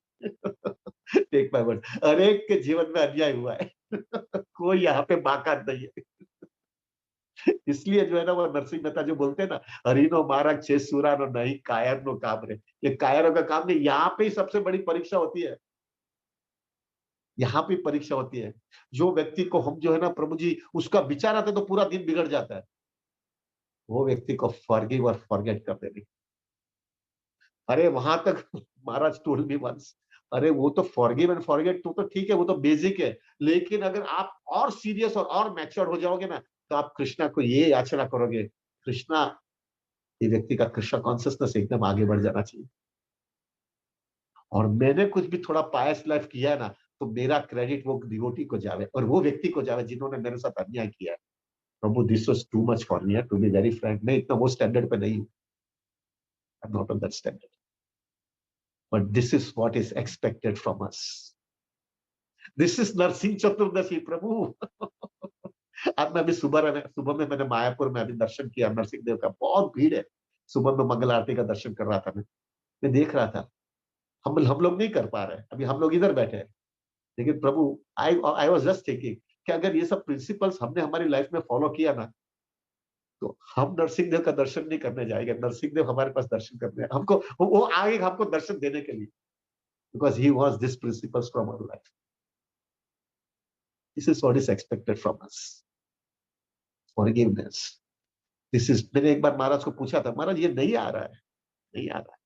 टेक माय वर्ड, हर एक के जीवन में अन्याय हुआ है। कोई यहाँ पे बाकात नहीं है। इसलिए जो है ना वो नरसिंह मेहता जो बोलते हैं ना, हरिनो मारा छे सूरा नो नहीं कायर नो काम रे, ये कायरों का काम नहीं, यहाँ पे ही सबसे बड़ी परीक्षा होती है, यहाँ पे परीक्षा होती है। जो व्यक्ति को हम जो है ना प्रभु जी उसका विचार आता है तो पूरा दिन बिगड़ जाता है, वो व्यक्ति को फॉरगिव और फॉरगेट कर देनी। अरे वहां तक महाराज टोल्ड मी वंस, अरे वो तो फॉरगिव एंड फॉरगेट तो ठीक है, वो तो बेसिक है, लेकिन अगर आप और सीरियस और मैच्योर हो जाओगे ना तो आप कृष्णा को ये याचना करोगे, कृष्णा, ये व्यक्ति का कृष्णा कॉन्सियसनेस एकदम आगे बढ़ जाना चाहिए। और मैंने कुछ भी थोड़ा पायस लाइफ किया है ना तो मेरा क्रेडिट वो डिवोटी को जावे और वो व्यक्ति को जावे जिन्होंने मेरे साथ अन्याय किया है। प्रभु this was too much for me, to be very frank, मैं इतना वो स्टैंडर्ड पे नहीं हूँ, I am not on that standard, but this is what is expected from us. This is Narasimha Chaturdashi प्रभु। आज मैं अभी सुबह में मैंने मायापुर में अभी दर्शन किया, नरसिंह देव का बहुत भीड़ है, सुबह में मंगल आरती का दर्शन कर रहा था मैं देख रहा था, हम लोग नहीं कर पा रहे, अभी हम लोग इधर बैठे हैं, लेकिन प्रभु आई वाज जस्ट थिंकिंग कि अगर ये सब प्रिंसिपल्स हमने हमारी लाइफ में फॉलो किया ना तो हम नरसिंह देव का दर्शन नहीं करने जाएंगे, नरसिंह देव हमारे पास दर्शन करने हमको, वो आगे हमको दर्शन देने के लिए, because he was this principles from our life. This is what is expected from us, forgiveness. This is, मैंने एक बार महाराज को पूछा था, महाराज ये नहीं आ रहा है, नहीं आ रहा है,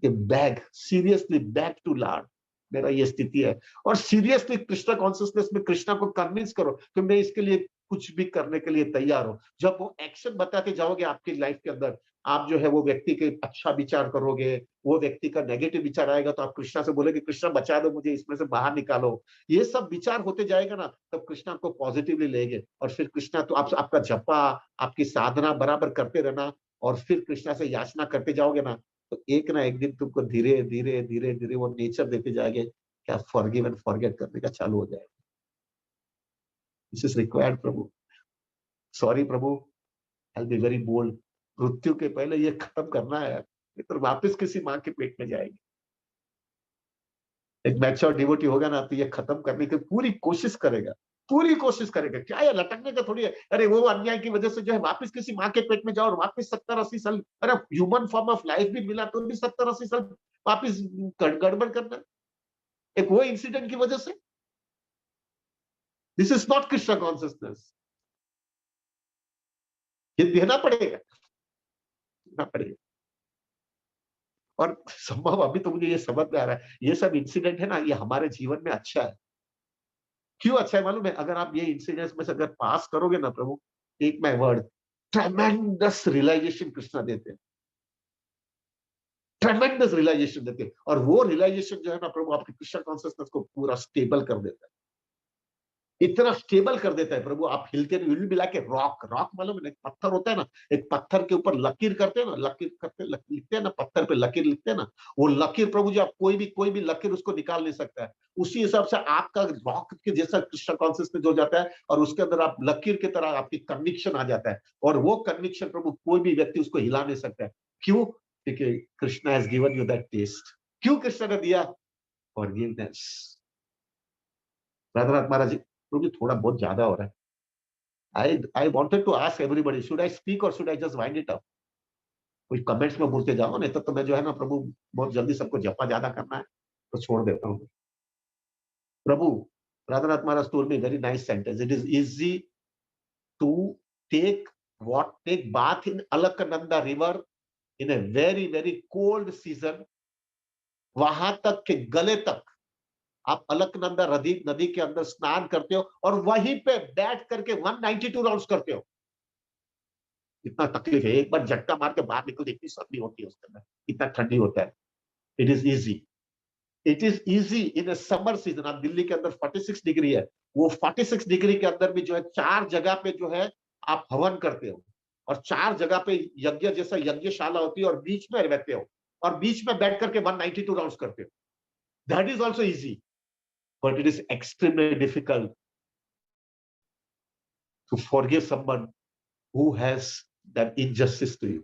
कि beg seriously back to lord, मेरा ये स्थिति है। और सीरियसली कृष्णा कॉन्शियसनेस में कृष्णा को कन्विंस करो कि मैं इसके लिए कुछ भी करने के लिए तैयार हूं। जब वो एक्शन बताते जाओगे आपकी लाइफ के अंदर, आप जो है वो व्यक्ति के अच्छा विचार करोगे, वो व्यक्ति का नेगेटिव विचार आएगा तो आप कृष्णा से बोलोगे कृष्णा बचा दो मुझे, इसमें से बाहर निकालो। ये सब विचार होते जाएगा ना तब कृष्णा आपको पॉजिटिवली लेंगे, और फिर कृष्णा तो आपका जपा, आपकी साधना बराबर करते रहना, और फिर कृष्णा से याचना करते जाओगे ना तो एक ना एक दिन तुमको धीरे धीरे धीरे धीरे वो नेचर देते जाएंगे, क्या फॉरगिव एंड फॉरगेट करने का चालू हो जाएगा। This is required prabhu, sorry prabhu, I will be very bold, मृत्यु के पहले ये खत्म करना है, नहीं तो वापस किसी माँ के पेट में जाएगी। एक मैच्योर डिवोटी होगा ना तो ये खत्म करने की पूरी कोशिश करेगा, पूरी कोशिश करेगा, क्या ये लटकने का थोड़ी है, अरे वो अन्याय की वजह से जो है वापस किसी माँ के पेट में जाओ और वापस 70-80 साल, अरे ह्यूमन फॉर्म ऑफ लाइफ भी मिला तो भी 70-80 साल वापस गड़बड़ करना, एक वो इंसिडेंट की वजह से। This is not Krishna consciousness, ये देना पड़ेगा। और संभव अभी तो मुझे ये समझ में आ रहा है, ये सब इंसिडेंट है ना ये हमारे जीवन में अच्छा है। क्यों अच्छा है मालूम है? अगर आप ये इंसिडेंट्स में से अगर पास करोगे ना प्रभु, take my word, tremendous realization Krishna देते हैं, ट्रेमेंडस रियलाइजेशन देते हैं, और वो रियलाइजेशन जो है ना प्रभु आपके कृष्णा कॉन्सियसनेस को पूरा स्टेबल कर देता है, इतना स्टेबल कर देता है प्रभु, आप हिलते नहीं, हिल मिला के रॉक, रॉक मालूम है, एक पत्थर होता है ना, एक पत्थर के ऊपर लकीर करते हैं ना, लकीर करते लिखते हैं ना, पत्थर पे लकीर लिखते हैं ना, वो लकीर प्रभु जी आप कोई भी लकीर उसको निकाल नहीं सकता है। उसी हिसाब से आपका रॉक के जैसा कृष्ण कॉन्सियसनेस हो जाता है, और उसके अंदर आप लकीर की तरह आपकी कन्विक्शन आ जाता है, और वो कन्विक्शन प्रभु कोई भी व्यक्ति उसको हिला नहीं सकता है। क्यों? क्योंकि Krishna has given you that test. क्यों कृष्ण ने दिया? फॉरगिवनेस। राधानाथ महाराज जी, प्रभु जी थोड़ा बहुत ज्यादा हो रहा है। I wanted to ask everybody, should I speak or should I just wind it up? कुछ कमेंट्स में बोलते जाओ, नहीं तो मैं जो है ना प्रभु बहुत जल्दी सबको जपा ज्यादा करना है तो छोड़ देता हूँ। प्रभु, राधानाथ महाराज told me very nice sentence. It is easy to take bath in Alaknanda river in a very cold season. वहां तक के गले तक आप अलकनंदा नदी के अंदर स्नान करते हो और वहीं पे बैठ करके 192 राउंड्स करते हो। इतना तकलीफ है, एक बार झटका मार के बाहर निकलते इतनी सर्दी होती है उसके अंदर, इतना ठंडी होता है। It is easy, it is easy in summer season. आप दिल्ली के अंदर 46 डिग्री है, वो 46 डिग्री के अंदर भी जो है 4 जगह पे जो है आप हवन करते हो, और 4 जगह पे यज्ञ जैसा यज्ञशाला होती है, और बीच में रहते हो, और बीच में बैठ करके 192 राउंड्स करते हो। That is also easy. but it is extremely difficult to forgive someone who has done injustice to you.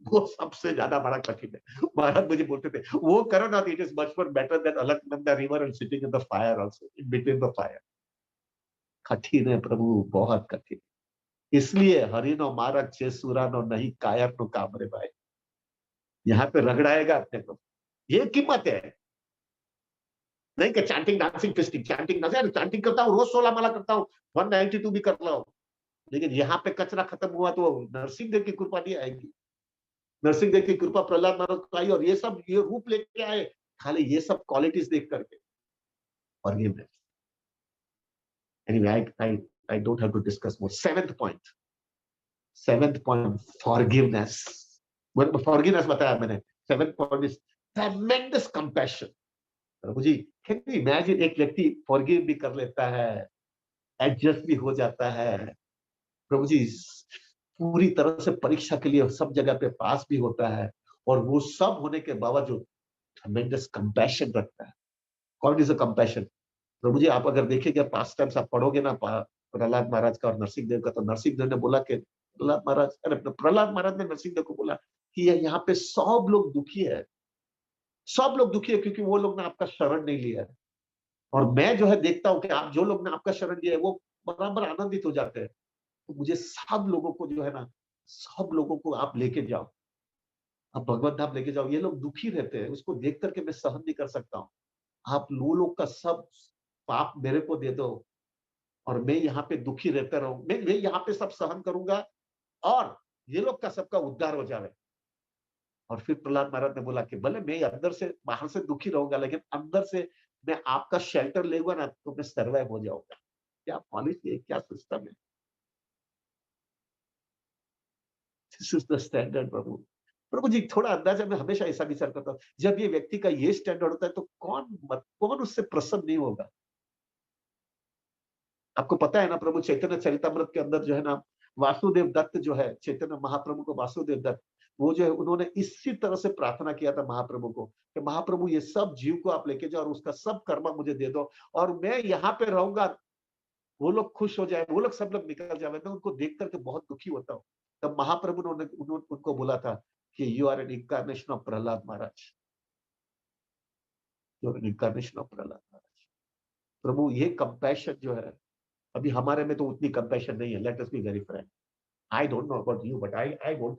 वो सबसे ज्यादा बड़ा कठिन है। महाराज मुझे बोलते थे वो करो ना, it is much more better than Alaknanda river and sitting in the fire also, in between the fire. कठिन है प्रभु, बहुत कठिन। इसलिए हरिनो मारक छे सुरानो नहीं कायर नो कामरे भाई, यहाँ पे रगड़ाएगा अपने को। ये कीमत है। नहीं कि chanting dancing fisting, chanting dancing, chanting करता हूँ रोज 16 माला करता हूँ, 192 भी कर रहा हूँ, लेकिन यहाँ पे कचरा खत्म हुआ तो नरसिंह देव की कृपा नहीं आएगी। नरसिंह देव की कृपा प्रहलाद महाराज को आई और ये सब ये रूप लेके आए, खाली ये सब क्वालिटीज देख करके। Forgiveness. Anyway I don't have to discuss more. Seventh point forgiveness. Forgiveness बताया मैंने। Seventh point is tremendous compassion. Prabhu ji, can you imagine एक व्यक्ति फॉरगिव भी कर लेता है, एडजस्ट भी हो जाता है, प्रभु जी पूरी तरह से परीक्षा के लिए सब जगह पे पास भी होता है, और वो सब होने के बावजूद ट्रेमेंडस कंपैशन रखता है। कौन इज अ कंपैशन? प्रभु जी आप अगर देखेंगे पास्ट टाइम्स आप पढ़ोगे ना प्रहलाद महाराज का और नरसिंह देव का, तो नरसिंह देव ने बोला कि प्रहलाद महाराज ने नरसिंह देव को बोला कि यहाँ पे सब लोग दुखी है, सब लोग दुखी है क्योंकि वो लोग ने आपका शरण नहीं लिया है, और मैं जो है देखता हूँ कि आप जो लोग ने आपका शरण लिया है वो बराबर आनंदित हो जाते हैं। तो मुझे सब लोगों को जो है ना, सब लोगों को आप लेके जाओ, आप भगवत धाम लेके जाओ। ये लोग दुखी रहते हैं, उसको देख करके मैं सहन नहीं कर सकता हूँ। आप लोग का सब पाप मेरे को दे दो और मैं यहाँ पे दुखी रहता रहूं, मैं यहाँ पे सब सहन करूंगा और ये लोग का सबका उद्धार हो जाए। और फिर प्रहलाद महाराज ने बोला कि भले मैं अंदर से बाहर से दुखी रहूंगा, लेकिन अंदर से मैं आपका शेल्टर लेगा ना तो मैं सर्वाइव हो जाऊंगा। क्या पॉलिसी है, क्या सिस्टम है। दिस इज द स्टैंडर्ड प्रभु। प्रभु जी थोड़ा अंदाजा मैं हमेशा ऐसा विचार करता हूँ, जब ये व्यक्ति का ये स्टैंडर्ड होता है तो कौन उससे प्रसन्न नहीं होगा। आपको पता है ना प्रभु चैतन्य चरितमृत के अंदर जो है ना, वासुदेव दत्त जो है, चैतन्य महाप्रभु को वासुदेव दत्त, वो जो है उन्होंने इसी तरह से प्रार्थना किया था महाप्रभु को कि महाप्रभु ये सब जीव को आप लेके जाओ और उसका सब कर्म मुझे दे दो और मैं यहाँ पे रहूंगा, वो लोग खुश हो जाए, वो लोग सब लोग निकल जाए। मैं उनको देख करके बहुत दुखी होता हूँ। तब महाप्रभु ने उनको बोला था कि you are an incarnation of Prahlad Maharaj, you are an incarnation of Prahlad Maharaj. प्रभु ये कंपैशन जो है, अभी हमारे में तो उतनी कंपैशन नहीं है। Let us B very Frank. I don't know about you but I won't.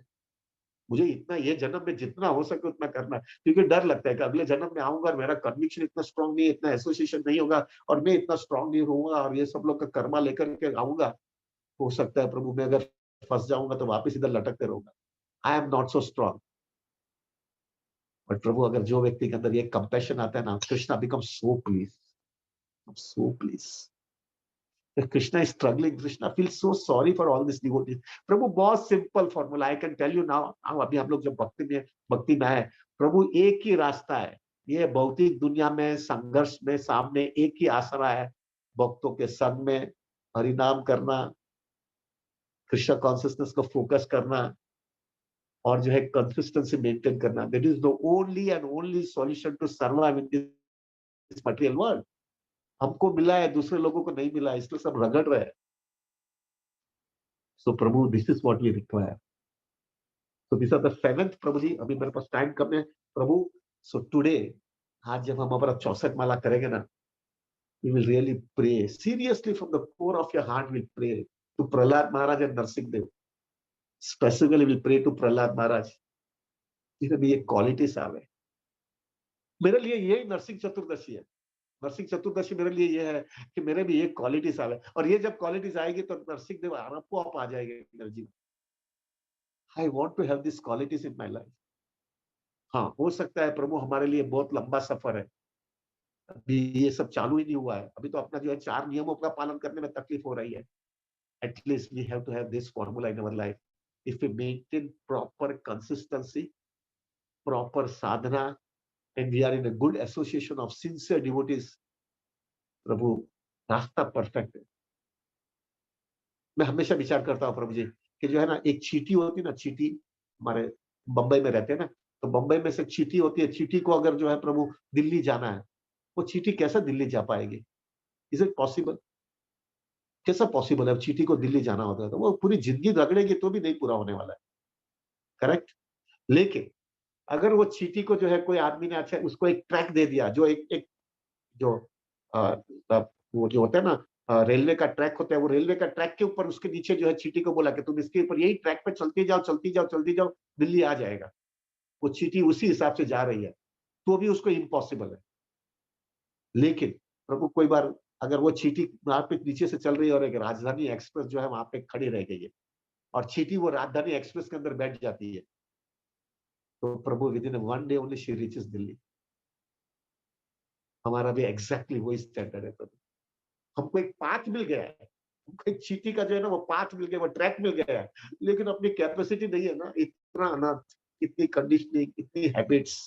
मुझे इतना ये जन्म में जितना हो सके उतना करना है, क्योंकि डर लगता है कि अगले जन्म में आऊंगा और मेरा कन्विक्शन इतना स्ट्रांग नहीं है, इतना एसोसिएशन नहीं होगा और मैं इतना स्ट्रांग नहीं रहूंगा और ये सब लोग का कर्मा लेकर के आऊंगा। हो सकता है प्रभु मैं अगर फंस जाऊंगा तो वापस इधर लटकते रहूंगा। I am not so strong. But प्रभु अगर जो व्यक्ति के अंदर ये कंपैशन आता है ना, Krishna become so please, so please. If Krishna is struggling, Krishna feels so sorry for all these devotees. प्रभु बहुत simple formula, I can tell you now. अभी हम लोग जब भक्ति में आए, प्रभु एक ही रास्ता है। ये भौतिक दुनिया में संघर्ष में सामने एक ही आसरा है, भक्तों के संग में हरिनाम करना, कृष्ण कॉन्सियसनेस को फोकस करना और जो है कंसिस्टेंसी मेंटेन करना। That is the only and only solution to survive in this material world. हमको मिला है, दूसरे लोगों को नहीं मिला है, इसलिए सब रगड़ रहे हैं। So Prabhu, this is what we require. So these are the seventh, प्रभु जी अभी मेरे पास टाइम कम है प्रभु। So today, आज जब हम हमारा 64 माला करेंगे ना, we will really pray seriously from the core of your heart. We'll pray to Prahlad Maharaj and Narsingh Dev. Specifically, we'll pray to Prahlad Maharaj. जिसमें भी ये क्वालिटीज आवे। मेरे लिए यही नरसिंह चतुर्दशी है। नरसिंह चतुर्दशी मेरे लिए ये है कि मेरे भी ये क्वालिटीज आवे, और ये जब क्वालिटीज आएगी तो नरसिंह देव आपको आ जाएंगे मेरे जीवन। I want to have these qualities in my life. हाँ, हो सकता है प्रभु हमारे लिए बहुत लंबा सफर है, अभी ये सब चालू ही नहीं हुआ है। अभी तो अपना जो है 4 नियमों का पालन करने में तकलीफ हो रही है। At least we have to have this formula in our life. If we maintain proper consistency, proper sadhana, and we are in a good association of sincere devotees, प्रभु रास्ता परफेक्ट है। मैं हमेशा विचार करता हूँ प्रभु जी कि जो है ना, एक चींटी होती है ना, चींटी, हमारे बंबई में रहते हैं ना, तो बंबई में से चींटी होती है, चींटी को अगर जो है प्रभु दिल्ली जाना है, वो चींटी कैसे दिल्ली जा पाएगी? Is it possible? कैसा पॉसिबल है? अब चींटी को दिल्ली जाना होता है तो वो पूरी जिंदगी रगड़ेगी तो भी नहीं पूरा होने वाला है। करेक्ट? लेकिन अगर वो चींटी को जो है कोई आदमी ने अच्छा उसको एक ट्रैक दे दिया, जो एक एक जो अ, वो जो होता है ना, रेलवे का ट्रैक होता है, वो रेलवे का ट्रैक के ऊपर उसके नीचे जो है चींटी को बोला कि तुम इसके ऊपर यही ट्रैक पे चलती जाओ, चलती जाओ, चलती जाओ, दिल्ली आ जाएगा। वो चींटी उसी हिसाब से जा रही है, तो भी उसको इम्पॉसिबल है। लेकिन प्रभु कोई बार अगर वो चींटी वहाँ पे नीचे से चल रही है और एक राजधानी एक्सप्रेस जो है वहाँ पे खड़ी रह गई है और चींटी वो राजधानी एक्सप्रेस के अंदर बैठ जाती है, तो प्रभु within one day only she reaches Delhi. हमारा भी एग्जैक्टली वही स्टैंडर्ड है प्रभु। हमको एक पाथ मिल गया है, हमको एक चींटी का जो है ना वो पाथ मिल गया, वो ट्रैक मिल गया है, लेकिन अपनी कैपेसिटी नहीं है ना, इतना अनर्थ, इतनी कंडीशनिंग, इतनी habits.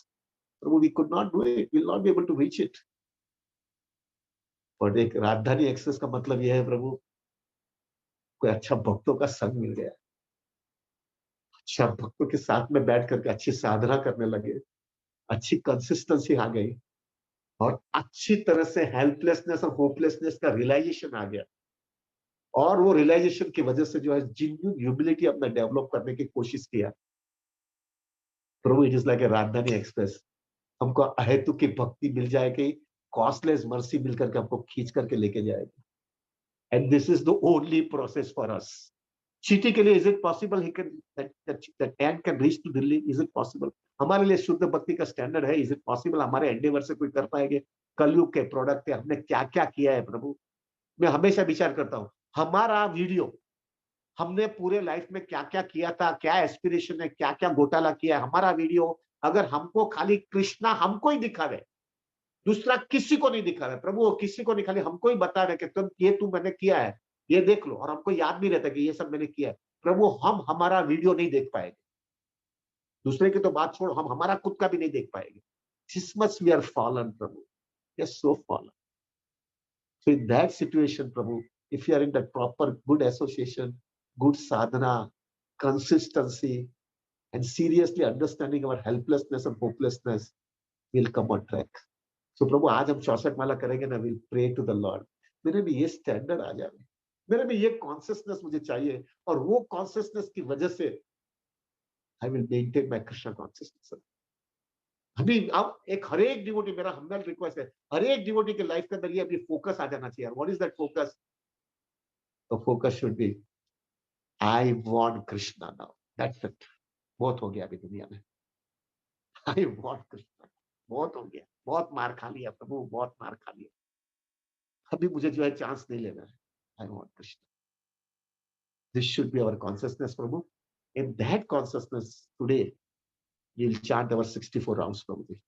Prabhu we could not do it, will not be able to reach it. और एक राजधानी एक्सप्रेस का मतलब यह है प्रभु, कोई अच्छा भक्तों का संग मिल गया, अच्छा भक्तों के साथ में बैठ करके अच्छी साधना करने लगे, अच्छी कंसिस्टेंसी आ गई और अच्छी तरह से हेल्पलेसनेस और होपलेसनेस का रियलाइजेशन आ गया। और वो रियलाइजेशन की वजह से जो है जेन्युइन ह्यूमिलिटी अपना डेवलप करने की कोशिश किया। प्रभु इट इज लाइक ए राजधानी एक्सप्रेस, हमको अहेतुक की भक्ति मिल जाएगी, कॉस्टलेस मर्सी मिल करके हमको खींच करके लेके जाएगी। And this is the only process for us. चींटी के लिए is it possible he can that and can reach to Delhi? Is it possible? हमारे लिए शुद्ध भक्ति का स्टैंडर्ड है, इज इट पॉसिबल हमारे एंडेवर से कोई कर पाएंगे? कलयुग के प्रोडक्ट है, हमने क्या क्या किया है प्रभु। मैं हमेशा विचार करता हूँ, हमारा वीडियो, हमने पूरे लाइफ में क्या क्या किया था, क्या एस्पिरेशन है, क्या क्या घोटाला किया है, हमारा वीडियो अगर हमको खाली कृष्णा हमको ही दिखा रहे, दूसरा किसी को नहीं दिखा रहा है प्रभु, वो किसी को नहीं, खाली हमको ही बता रहे कि तुम मैंने किया है, ये देख लो, और हमको याद नहीं रहता कि ये सब मैंने किया है। प्रभु हम हमारा वीडियो नहीं देख पाएंगे, दूसरे की तो बात छोड़ो, हम हमारा खुद का भी नहीं देख पाएंगे। This much we are fallen prabhu, we are so fallen. So in that situation prabhu, if you are in that proper good association, good sadhana, consistency and seriously understanding our helplessness and hopelessness, will come on track. So प्रभु आज हम 64 माला करेंगे ना, will pray to the lord, मेरे में ये स्टैंडर्ड आ जाए, मेरे में ये कॉन्सियसनेस मुझे चाहिए, और वो कॉन्सियसनेस की वजह से I will maintain my Krishna consciousness. अभी अब एक हर एक डिवोटी, मेरा हम्बल रिक्वेस्ट है, हर एक डिवोटी के लाइफ के अंदर ये अभी फोकस आ जाना चाहिए। What is that focus? The focus should be I want Krishna now, that's it. बहुत हो गया अभी दुनिया में, आई वांट कृष्णा, बहुत हो गया, बहुत मार खा लिया प्रभु, बहुत मार खा लिया, अभी मुझे जो है चांस नहीं लेना है, आई want Krishna. This should be our consciousness, Prabhu. In that consciousness today, we'll chant our 64 rounds, Prabhuji.